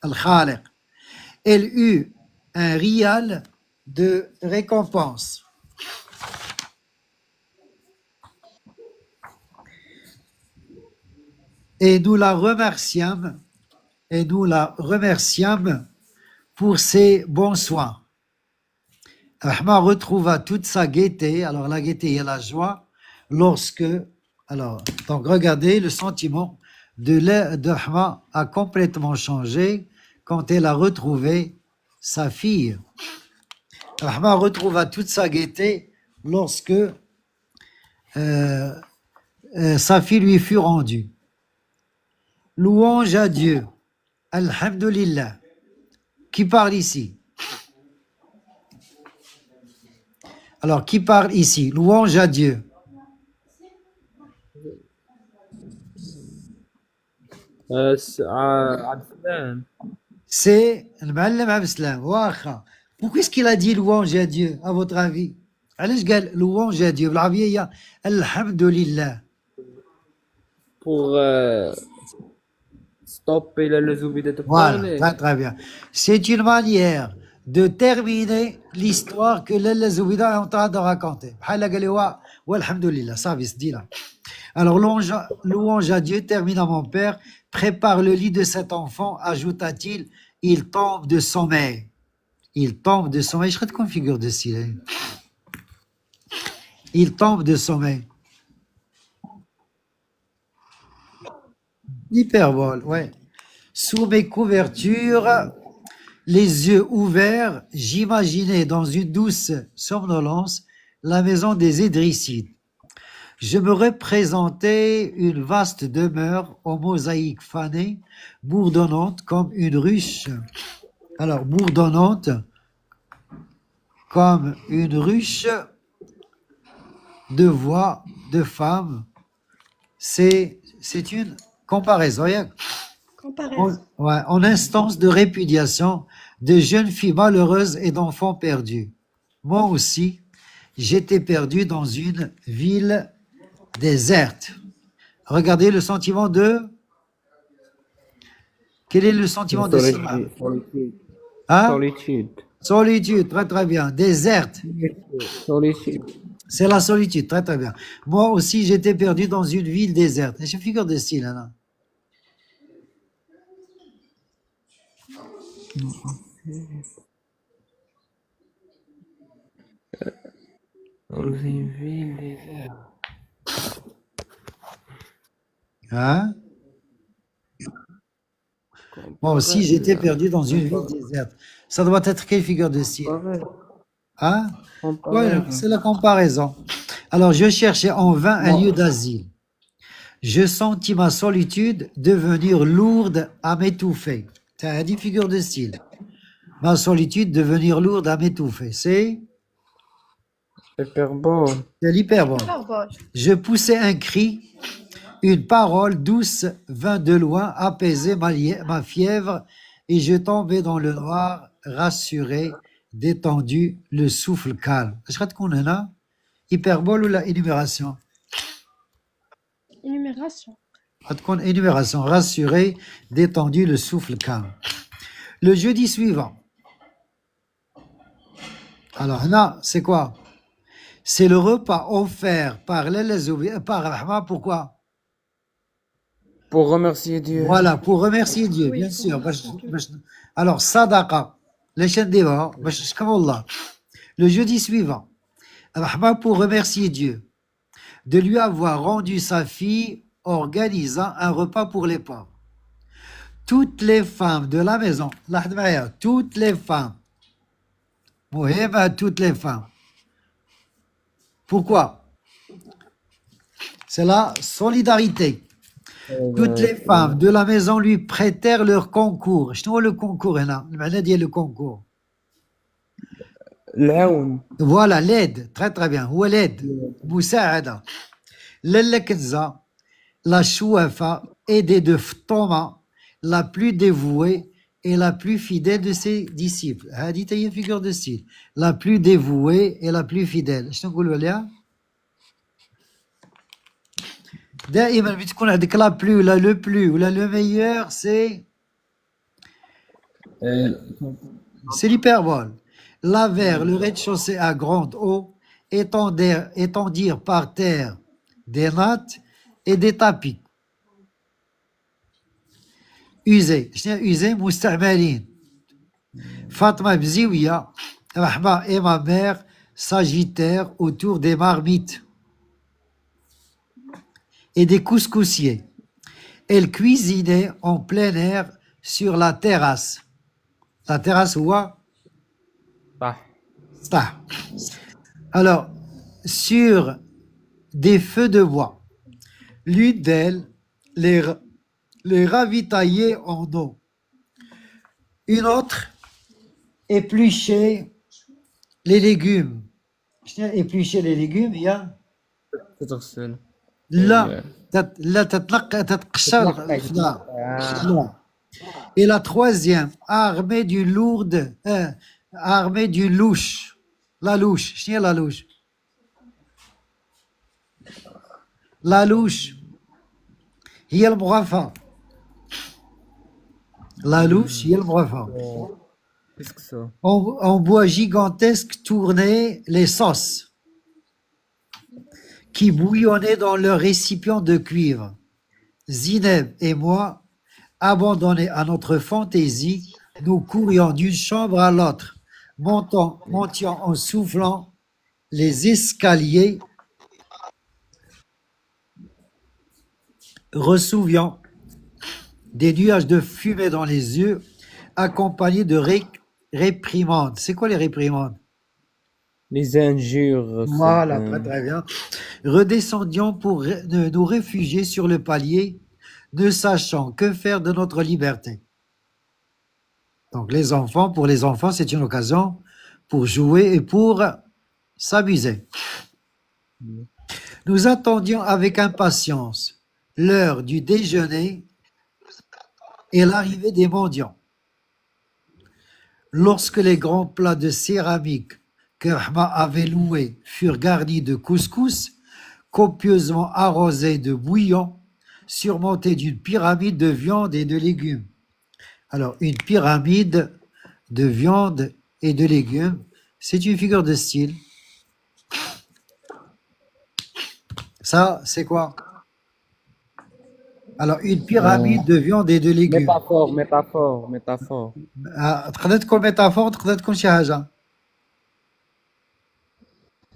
Al-Khaliq. Elle eut un rial de récompense. Et nous la remerciâmes, pour ses bons soins. Rahma retrouva toute sa gaieté, alors la gaieté et la joie, lorsque, alors, donc regardez, le sentiment de Rahma a complètement changé quand elle a retrouvé sa fille. Rahma retrouva toute sa gaieté lorsque sa fille lui fut rendue. Louange à Dieu. Alhamdulillah. Qui parle ici? Alors, qui parle ici? Louange à Dieu. Abdeslam. C'est le Ma'allam Abdeslam. Wacha. Pourquoi est-ce qu'il a dit louange à Dieu, à votre avis? علاش قال louange à Dieu? بالعربية هي الحمد لله. Pour stopper la Zoubida de Voilà, parler. très très bien. C'est une manière de terminer l'histoire que Lalla Zoubida est en train de raconter. بحال قال له والحمدلله صافي سدينا. Alors louange à Dieu, terminant mon père, prépare le lit de cet enfant, ajouta-t-il, il tombe de sommeil. Il tombe de sommeil. Je serais de configure de style. Il tombe de sommeil. Hyperbole, ouais. Sous mes couvertures, les yeux ouverts, j'imaginais dans une douce somnolence la maison des Idrissides. Je me représentais une vaste demeure aux mosaïques fanées, bourdonnante comme une ruche. Alors, bourdonnante comme une ruche de voix de femmes. C'est une comparaison. En instance de répudiation de jeunes filles malheureuses et d'enfants perdus. Moi aussi, j'étais perdu dans une ville déserte. Regardez le sentiment de... Quel est le sentiment de Sima? Solitude. Hein? Solitude. Solitude, très très bien. Déserte. Solitude. C'est la solitude, très très bien. Moi aussi, j'étais perdu dans une ville déserte. Je figure de style, là. Dans une ville déserte. Hein? Moi aussi, j'étais perdu dans une ville déserte. Ça doit être quelle figure de style? Hein? Ouais, c'est la comparaison. Alors, je cherchais en vain un lieu d'asile. Je sentis ma solitude devenir lourde à m'étouffer. C'est une figure de style. Ma solitude devenir lourde à m'étouffer. C'est Hyperbole. l'hyperbole. Je poussais un cri. Une parole douce vint de loin apaiser ma fièvre et je tombais dans le noir, rassuré, détendu, le souffle calme. Je crois qu'on est là. Hyperbole ou la énumération? Énumération. Énumération. Rassuré, détendu, le souffle calme. Le jeudi suivant. Alors là, c'est quoi? C'est le repas offert par Rahma. Pourquoi? Pour remercier Dieu. Voilà, pour remercier Dieu, Oui, bien pour sûr. remercier Dieu. Alors, sadaqa, le jeudi suivant, Rahma pour remercier Dieu de lui avoir rendu sa fille organisant un repas pour les pauvres. Toutes les femmes de la maison, toutes les femmes, toutes les femmes. Pourquoi? C'est la solidarité. Toutes les femmes de la maison lui prêtèrent leur concours. Je vois le concours là. Le concours. العون. Voilà l'aide. Très très bien. Ou l'aide. Moussaada. Lalla Kenza. la chouafa, aidée de Ftoma, la plus dévouée et la plus fidèle de ses disciples. Hadith est une figure de style. La plus dévouée et la plus fidèle. Je نقولوا عليها دائما بتكون عندك la plus ولا le plus ولا le meilleur, c'est l'hyperbole. L'avers, le rez-de-chaussée à grande eau, étendirent par terre des nattes et des tapis. Usés. Je dis usés, mousta'malin. Fatma Bziouia, Rahma et ma mère s'agitèrent autour des marmites et des couscoussiers. Elles cuisinaient en plein air sur la terrasse. La terrasse où? صح. Ça. Alors, sur des feux de bois. L'une d'elles les ravitaillait en eau. Une autre épluchait les légumes. Éplucher les légumes, il y a تغسل. لا لا تتقشر الخضار. لا. Et la troisième, armée d'une lourde, armée d'une louche. La louche, شنو هي la louche? La louche هي المغفى. La louche هي المغفى. Qu'est-ce que ça? En bois gigantesque tournaient les sauces qui bouillonnaient dans leur récipient de cuivre. Zineb et moi, abandonnés à notre fantaisie, nous courions d'une chambre à l'autre, montions en soufflant les escaliers, ressouviant des nuages de fumée dans les yeux, accompagnés de réprimandes. C'est quoi les réprimandes? Les injures. Voilà, très bien. Redescendions pour nous réfugier sur le palier, ne sachant que faire de notre liberté. Donc les enfants, pour les enfants, c'est une occasion pour jouer et pour s'amuser. Nous attendions avec impatience l'heure du déjeuner et l'arrivée des mendiants. Lorsque les grands plats de céramique que Rahma avait loués furent garnis de couscous, copieusement arrosés de bouillon, surmontés d'une pyramide de viande et de légumes. Alors, une pyramide de viande et de légumes, c'est une figure de style. Ça, c'est quoi? Alors, une pyramide de viande et de légumes. métaphore. تقدر تكون métaphore, تقدر تكون شي حاجة.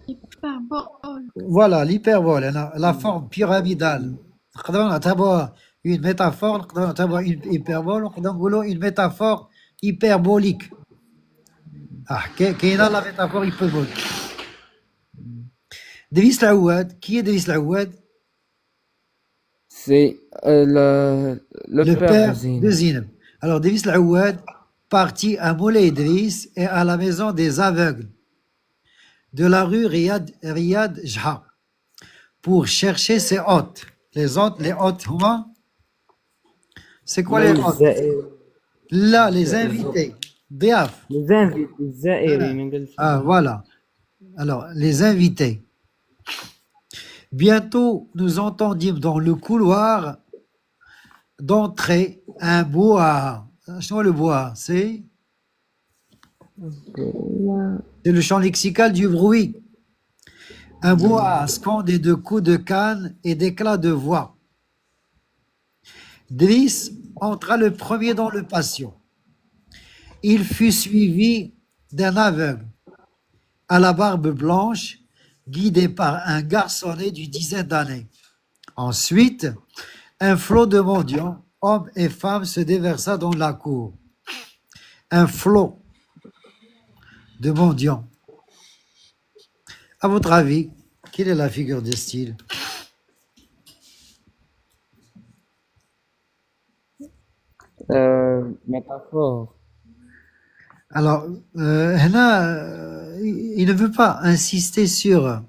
Hyperbole. Voilà, l'hyperbole, la forme pyramidale. نقدروا نعتبروها une métaphore, نقدروا نعتبروها une hyperbole, نقدروا نقولوا une métaphore hyperbolique. كاينة la métaphore hyperbolique. Driss Laouad, qui est Driss Laouad? C'est le père de Zineb. Alors, Driss Laouad partit à Moulay Idriss et à la maison des aveugles de la rue Riyad Jha pour chercher ses hôtes. Les hôtes, comment? C'est quoi les hôtes? Là, les invités. Biaf. Les invités, الزائرين. Ah, voilà. Alors, les invités. Bientôt, nous entendîmes dans le couloir d'entrée un boa. C'est le boa, c'est le champ lexical du bruit. Un boa scandé de coups de canne et d'éclats de voix. Driss entra le premier dans le patio. Il fut suivi d'un aveugle à la barbe blanche, guidé par un garçonnet d'une dizaine d'années. Ensuite, un flot de mendiants, hommes et femmes, se déversa dans la cour. Un flot de mendiants. À votre avis, quelle est la figure de style? Métaphore. Alors, il ne veut pas insister sur.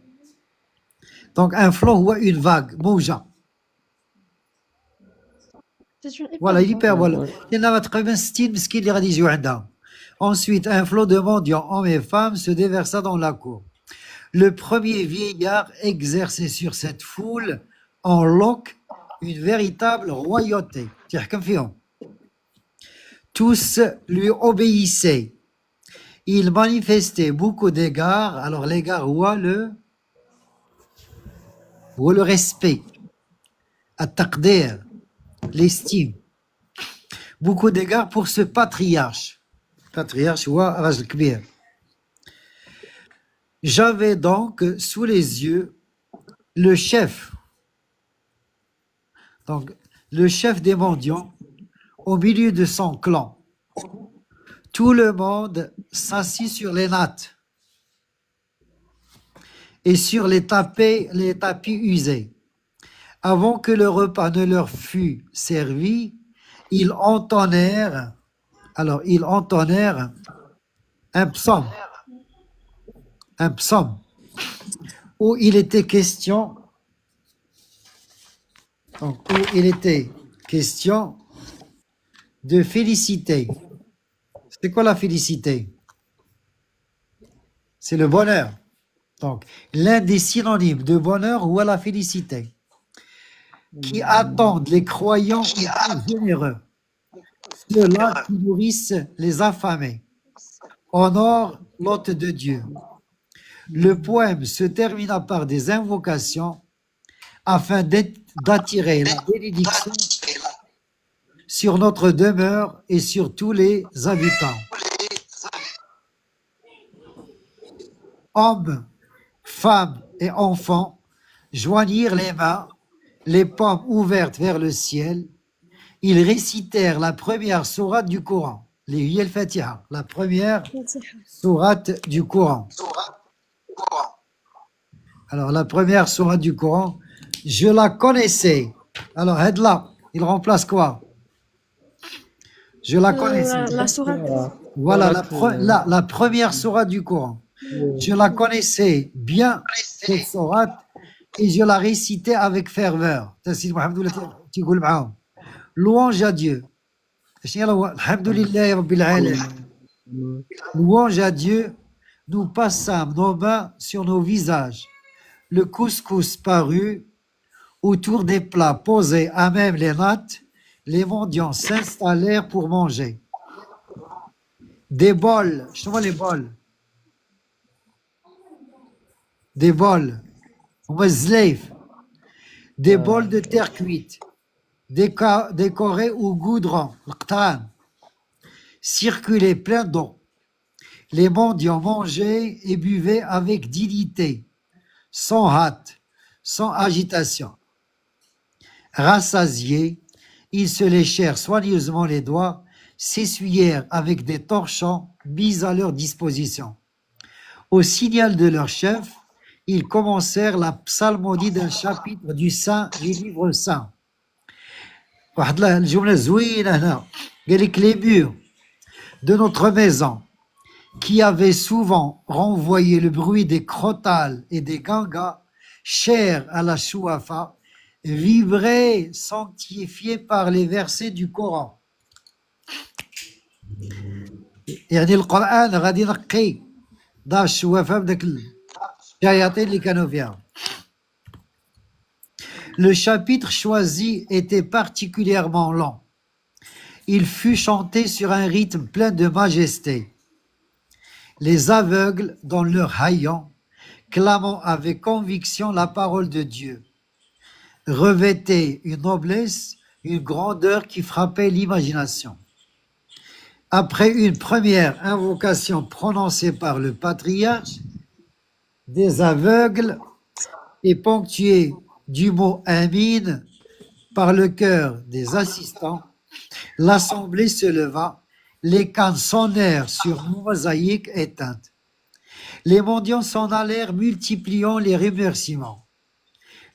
Donc, un flot ou une vague, mouja. C'est une Voilà, hyperbole. l'hyperbole. Il y en a تقريبا 60 مسكين اللي غادي يجيو عندها. Ensuite, un flot de mendiants, hommes et femmes, se déversa dans la cour. Le premier vieillard exerçait sur cette foule en loque une véritable royauté. تيحكم فيهم. Tous lui obéissaient. Il manifestait beaucoup d'égards. Alors l'égard ou le respect, التقدير, l'estime. Beaucoup d'égards pour ce patriarche. Patriarche هو راجل كبير. J'avais donc sous les yeux le chef. Donc le chef des mendiants au milieu de son clan. Tout le monde s'assit sur les nattes et sur les tapis usés. Avant que le repas ne leur fût servi, ils entonnèrent un psaume où il était question de féliciter. C'est quoi la félicité? C'est le bonheur. Donc, l'un des synonymes de bonheur ou à la félicité, qui attendent les croyants généreux, ceux-là qui nourrissent les affamés, honorent l'hôte de Dieu. Le poème se termina par des invocations afin d'attirer la bénédiction sur notre demeure et sur tous les habitants. Hommes, femmes et enfants joignirent les mains, les paumes ouvertes vers le ciel. Ils récitèrent la première sourate du Coran, les Hiya al-Fatiha, la première sourate du Coran. Alors, la première sourate du Coran, je la connaissais. Alors, Hedla, il remplace quoi? Je la connaissais. La sourate. Voilà, la première sourate du Coran. Je la connaissais bien, cette sourate, et je la récitais avec ferveur. Louange à Dieu. Alhamdoulillahi Rabbil Alamin. Louange à Dieu, nous passâmes nos mains sur nos visages. Le couscous parut, autour des plats posés à même les nattes, les mendiants s'installèrent pour manger. Des bols, je te vois les bols. Des bols, des bols de terre cuite, décorés au goudron, circulaient plein d'eau. Les mendiants mangeaient et buvaient avec dignité, sans hâte, sans agitation. Rassasiés, ils se léchèrent soigneusement les doigts, s'essuyèrent avec des torchons mis à leur disposition. Au signal de leur chef, ils commencèrent la psalmodie d'un chapitre du livre saint. Les murs de notre maison, qui avaient souvent renvoyé le bruit des crotales et des gangas, chers à la chouafa, vibraient sanctifiés par les versets du Coran. يعني القرآن غادي ينقي دار الشوافة بداك الشياطين اللي كانوا فيها. Le chapitre choisi était particulièrement long. Il fut chanté sur un rythme plein de majesté. Les aveugles, dans leur haillons, clamant avec conviction la parole de Dieu, revêtaient une noblesse, une grandeur qui frappait l'imagination. Après une première invocation prononcée par le patriarche, des aveugles et ponctuée du mot Amin par le chœur des assistants, l'assemblée se leva, les cannes sonnèrent sur une mosaïque éteinte. Les mendiants s'en allèrent multipliant les remerciements,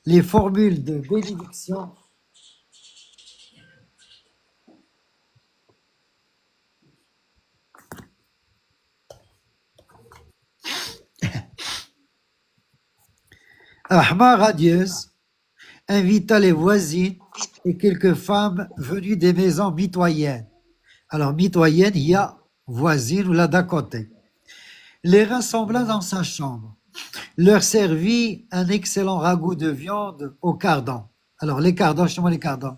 les formules de bénédiction. Ahma radieuse invita les voisines et quelques femmes venues des maisons mitoyennes. Alors, mitoyenne, il y a voisine ou là d'à côté. Les rassembla dans sa chambre, leur servit un excellent ragoût de viande au cardan. Alors, les cardans, justement les cardans.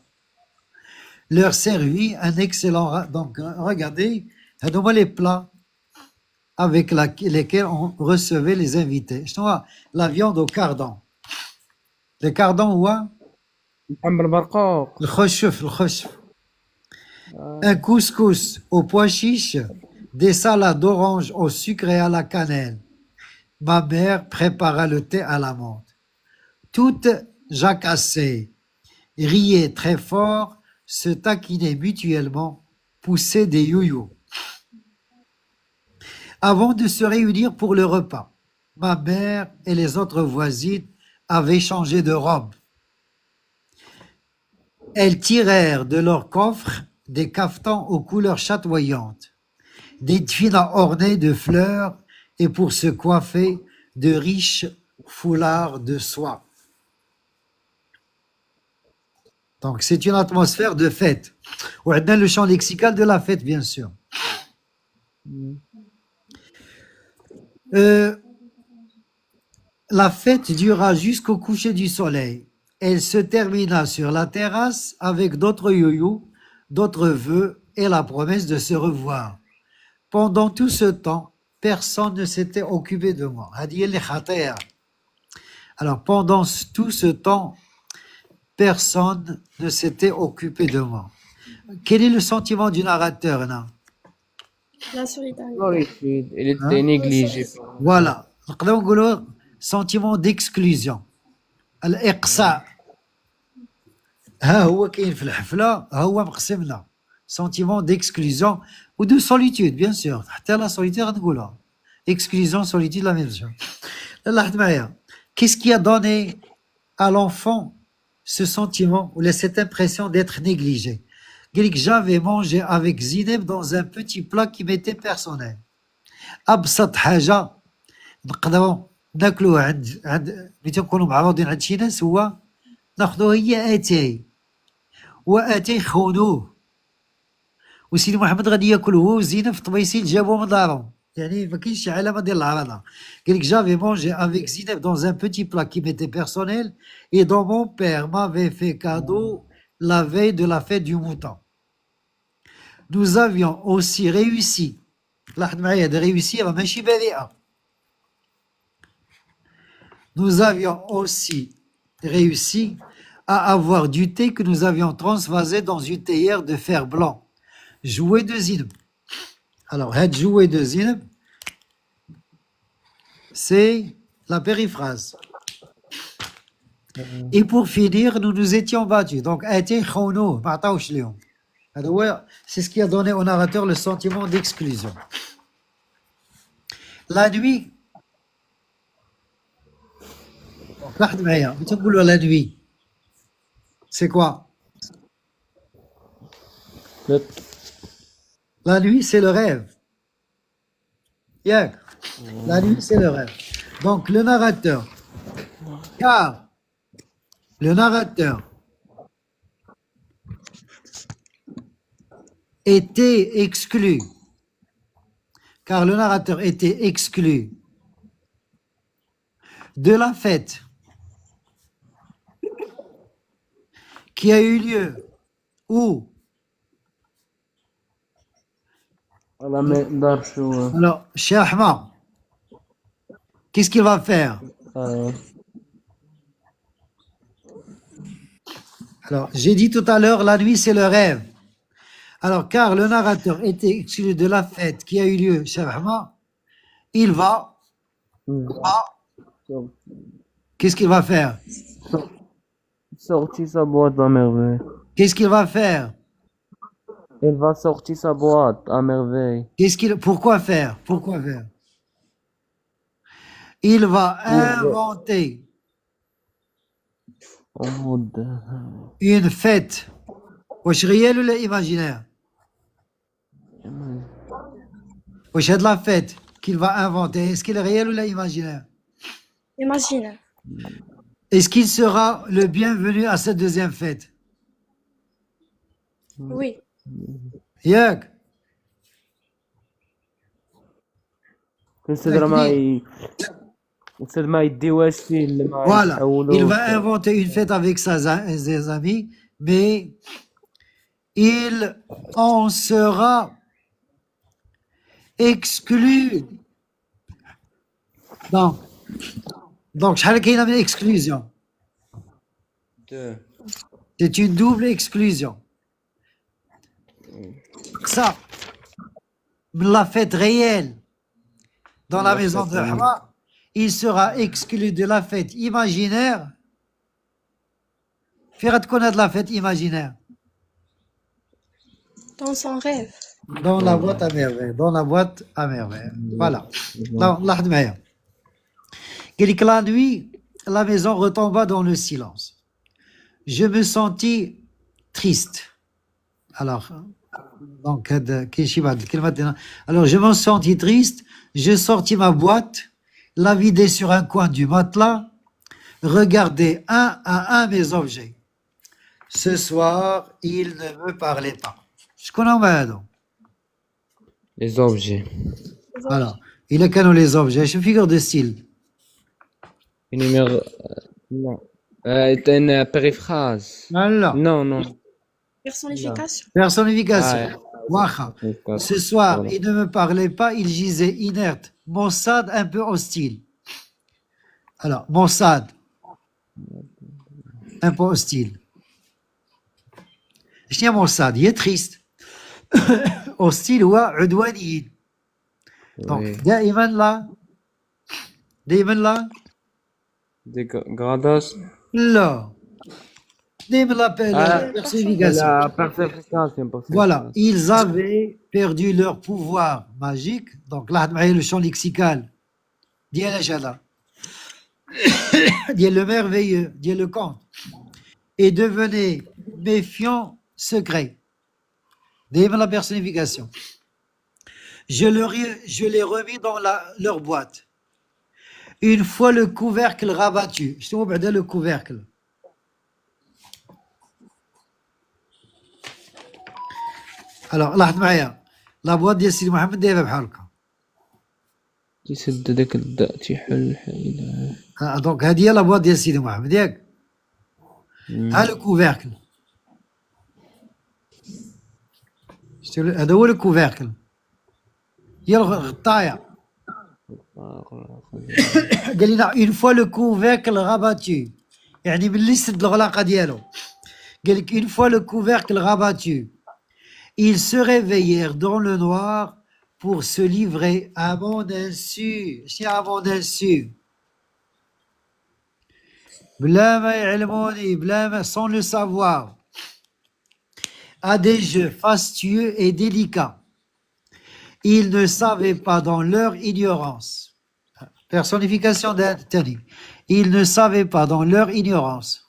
Leur servit un excellent... Donc, regardez, regardez-moi les plats avec lesquels on recevait les invités. Justement, la viande au cardan. Les cardans, ouais? محمد البرقوق. Le khoshuf. Un couscous au pois chiche, des salades d'orange au sucre et à la cannelle. Ma mère prépara le thé à la menthe. Toutes jacassaient, riaient très fort, se taquinaient mutuellement, poussaient des youyous. Avant de se réunir pour le repas, ma mère et les autres voisines avaient changé de robe. Elles tirèrent de leur coffre des cafetans aux couleurs chatoyantes, des tfinas ornées de fleurs et pour se coiffer de riches foulards de soie. Donc c'est une atmosphère de fête. On a le champ lexical de la fête, bien sûr. La fête dura jusqu'au coucher du soleil. Elle se termina sur la terrasse avec d'autres youyous, d'autres vœux et la promesse de se revoir. Pendant tout ce temps, personne ne s'était occupé de moi. Alors, pendant tout ce temps, personne ne s'était occupé de moi. Quel est le sentiment du narrateur là? La solidarité. Solitude. Il était Hein? négligé. Voilà. نقدروا نقولوا sentiment d'exclusion. الإقصاء. ها هو كاين في الحفلة ها هو مقسمنا. Sentiment d'exclusion ou de solitude, bien sûr. حتى la solitude غنقولها. Exclusion, solitude, la même chose. لاحظ معايا. Qu'est-ce qui a donné à l'enfant ce sentiment ou cette impression d'être négligé? قال لك j'avais mangé avec Zineb dans un petit plat qui m'était personnel. أبسط حاجة نقدروا ناكلوه عند ملي تنكونوا معروضين عند شي ناس هو ناخذوه هي اتاي واتاي خونوه وسيدي محمد غادي ياكل هو وزينب في طبيسيل جابوه من دارهم يعني ما كاينش شي علامه ديال العرضه قال لك j'avais mangé avec Zineb dans un petit plat qui m'était personnel et dont mon père m'avait fait cadeau la veille de la fête du mouton. Nous avions aussi réussi لاحظ معايا هذا réussir ماشي بريئه. Nous avions aussi réussi à avoir du thé que nous avions transvasé dans une théière de fer blanc. Jouet de Zineb. Alors, cette jouet de Zineb, c'est la périphrase. Et pour finir, nous nous étions battus. Donc, c'est ce qui a donné au narrateur le sentiment d'exclusion. La nuit, la nuit, c'est quoi? La nuit, c'est le rêve. Yeah. La nuit, c'est le rêve. Donc, le narrateur, car le narrateur était exclu, car le narrateur était exclu de la fête qui a eu lieu où? Alors, Cheikh Ahmad, qu'est-ce qu'il va faire? Alors, j'ai dit tout à l'heure, la nuit, c'est le rêve. Alors, car le narrateur était exclu de la fête qui a eu lieu, Cheikh Ahmad, il va... Qu'est-ce qu'il va faire? Sortir sa boîte à merveille. Qu'est-ce qu'il va faire? Il va sortir sa boîte à merveille. Pourquoi faire? Pourquoi faire? Il va inventer une fête. واش réel ou imaginaire? واش هاد la fête qu'il va inventer, est-ce qu'il est réel ou imaginaire? Imagine. Est-ce qu'il sera le bienvenu à cette deuxième fête? Oui. ياك الأستاذ راه ما يديوهاش فيه اللي ما Voilà, il يتحولوش. va inventer une fête avec ses amis, mais il en sera exclu. Donc, شحال كاينه من exclusion. C'est une double exclusion. Ça, la fête réelle dans la maison de Rahma, il sera exclu de la fête imaginaire. Faire de la fête imaginaire. Dans son rêve. Dans la boîte à merveille. Dans la boîte à merveille. Voilà. Non, la nuit, la maison retomba dans le silence. Je me sentis triste. Alors, donc, alors je me sentis triste. Je sortis ma boîte, la vidai sur un coin du matelas, regardai un à un mes objets. Ce soir, il ne me parlait pas. Je connais maintenant. Les objets. Alors, il a canon les objets. Je figure de style. Numéro. Non. Une périphrase. Alors, Non. Personnification. personnification. Ah, Ce soir, Voilà. il ne me parlait pas, il gisait inerte, maussade, un peu hostile. Alors, maussade, un peu hostile. Je dis maussade, il est triste. Hostile ou udwani. Donc, Oui. دائما là, Des grados. là. دائما la personnification. La personnification. Voilà, ils avaient perdu leur pouvoir magique. Donc là, le champ lexical, ديال اش هذا؟ ديال le merveilleux, ديال le conte, et devenaient méfiants, secrets. دائما la personnification. Je les remis dans leur boîte. Une fois le couvercle rabattu. Je te montre le couvercle. Alors, لاحظ معايا لا بواط ديال سيدي محمد دايره بحال هكا. تيسد داك الداء تيحل دونك هذه هي لا بواط ديال سيدي محمد ياك. ها لو كوفيركل. هذا هو لو كوفيركل. هي الغطايه. قال لنا اون فوا لو كوفيركل راباتو. يعني ملي سد الغلاقه ديالو. قال لك اون فوا لو كوفيركل راباتو. Ils se réveillèrent dans le noir pour se livrer à mon insu. C'est à mon insu. Sans le savoir. À des jeux fastueux et délicats. Ils ne savaient pas dans leur ignorance. Personnification d'un tani. Ils ne savaient pas dans leur ignorance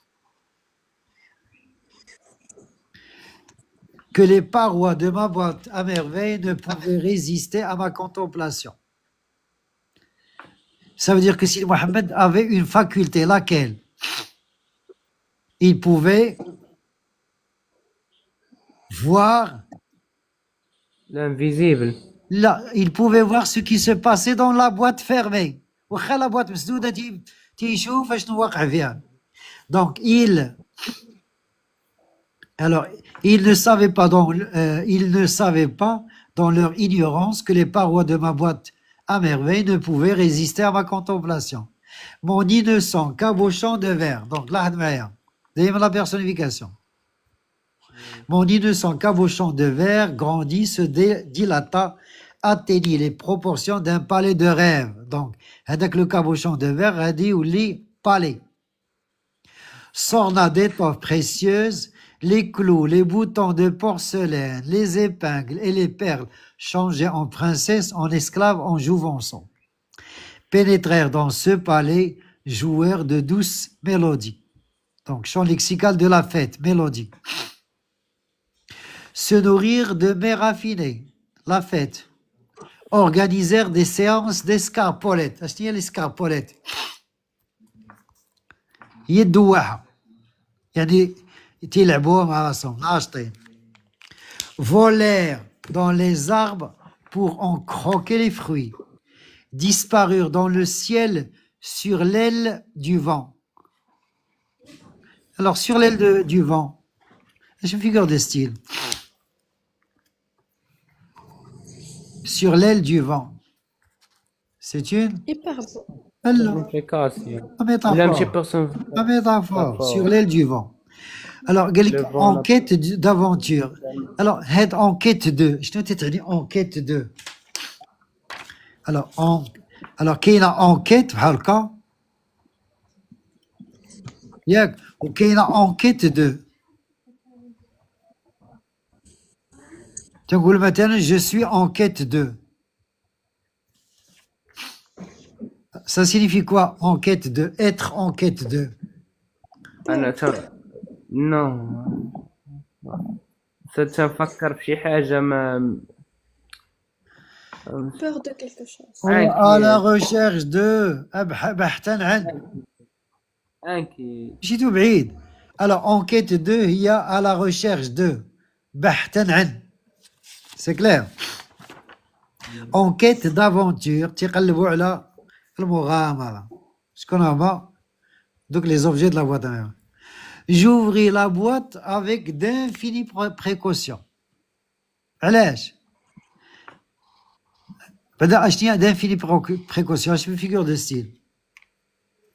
que les parois de ma boîte à merveille ne pouvaient résister à ma contemplation. Ça veut dire que si Mohammed avait une faculté, laquelle il pouvait voir l'invisible. Là, il pouvait voir ce qui se passait dans la boîte fermée. La boîte donc, ils ne savaient pas dans leur ignorance que les parois de ma boîte à merveille ne pouvaient résister à ma contemplation. Mon innocent cabochon de verre, donc là, la personnification. Mon innocent cabochon de verre grandit, se dilata, atteignit les proportions d'un palais de rêve. Donc, avec le cabochon de verre a dit ou les palais. S'orna d'étoffes précieuses, les clous, les boutons de porcelaine, les épingles et les perles changés en princesses, en esclaves, en jouvençons. Pénétrèrent dans ce palais, joueurs de douces mélodies. Donc, champ lexical de la fête, mélodie. Se nourrir de mets raffinés, la fête. Organisèrent des séances d'escarpolettes. Achetez l'escarpolette. يدوحة يعني تيلعبوها مع راسهم ناشطين volèrent dans les arbres pour en croquer les fruits, disparurent dans le ciel sur l'aile du vent. Alors, sur l'aile du vent, je figure des styles. Sur l'aile du vent. C'est une Hyperbole. Implication. un لا ماشي métaphore. بيرسون. Un métaphore. Métaphore. Sur l'aile du vent. Alors, قال لك Le vent, en quête d'aventure. Alors, head en quête de. Je t'ai en quête de. Alors كاينه enquête بحال هكا ياك وكاينه enquête de. تنقول مثلا je suis en quête de. Ça signifie quoi en quête de? Être en quête de. أنا نو ستفكر في حاجة ما Peur de quelque chose. À la recherche de. بحثا عن. انكي مشيتو بعيد. Alors en quête de هي à la recherche de. بحثا عن. C'est clair. En quête d'aventure تيقلبوا على المغامرة. شكون هما؟ Donc les objets de la boîte à mère. J'ouvris la boîte avec d'infinies précautions. علاش؟ بدأ اشتي d'infinies précautions. Je me figure de style.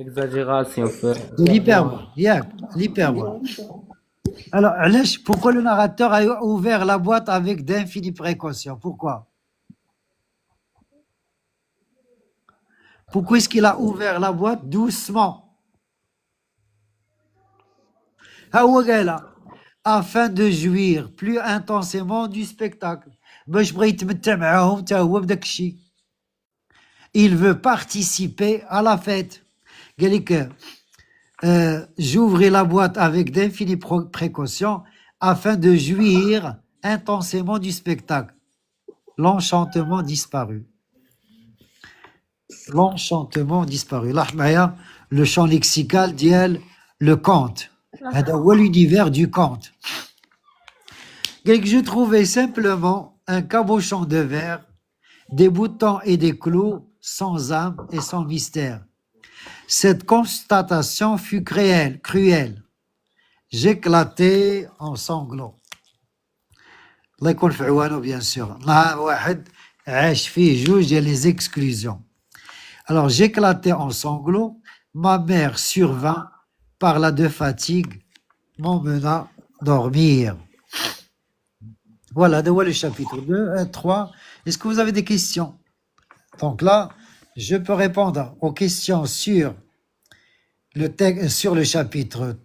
exagération De l'hyperbole. ياك l'hyperbole. Alors, علاش pourquoi le narrateur a ouvert la boîte avec d'infinies précautions? Pourquoi? Pourquoi est-ce qu'il a ouvert la boîte doucement? ها هو قالها afin de jouir plus intensément du spectacle. باش بغى يتمتع معاهم حتى هو بداك الشيء. Il veut participer à la fête. قال لك j'ouvrais la boîte avec d'infinies précautions afin de jouir intensément du spectacle. L'enchantement disparu. L'enchantement disparu. لاحظ معايا le champ lexical ديال le conte. هذا هو l'univers du conte. قال لك je trouvais simplement un cabochon de verre, des boutons et des clous sans âme et sans mystère. Cette constatation fut cruelle. J'éclatai en sanglots. الله يكون في عوانه bien sûr. نهار واحد عاش فيه جوج ديال les exclusions. Alors j'éclatais en sanglots, ma mère survint, parla de fatigue, m'emmena dormir. Voilà, le chapitre 2, 3. Est-ce que vous avez des questions? Donc là, je peux répondre aux questions sur le chapitre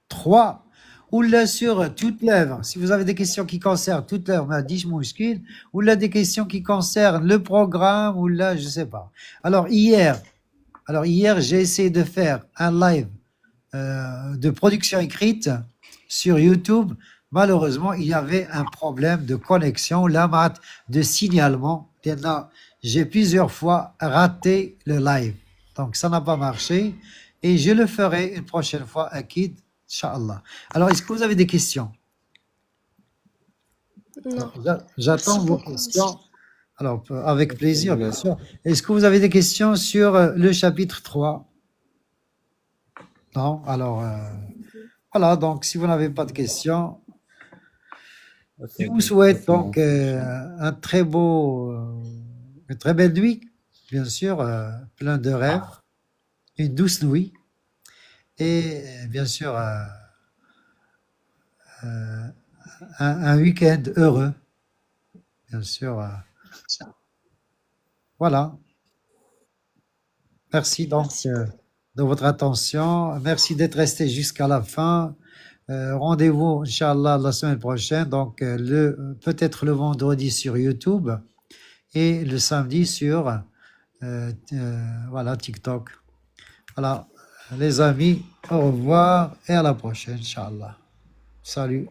3 ou là sur toute l'œuvre. Si vous avez des questions qui concernent toute l'œuvre, ou là des questions qui concernent le programme, ou là, je sais pas. Alors hier, j'ai essayé de faire un live de production écrite sur YouTube. Malheureusement, il y avait un problème de connexion, de signalement. J'ai plusieurs fois raté le live. Donc, ça n'a pas marché. Et je le ferai une prochaine fois, Akid, Inch'Allah. Alors, est-ce que vous avez des questions? Non. J'attends vos questions. Alors, avec plaisir, bien sûr. Est-ce que vous avez des questions sur le chapitre 3? Non? Alors, voilà. Donc, si vous n'avez pas de questions, je vous souhaite donc une très belle nuit, bien sûr, plein de rêves, une douce nuit, et bien sûr un week-end heureux, bien sûr. Voilà. Merci donc de votre attention. Merci d'être resté jusqu'à la fin. Rendez-vous, Inch'Allah, la semaine prochaine, donc peut-être le vendredi sur YouTube et le samedi sur voilà, TikTok. Voilà, les amis, au revoir et à la prochaine, Inch'Allah. Salut.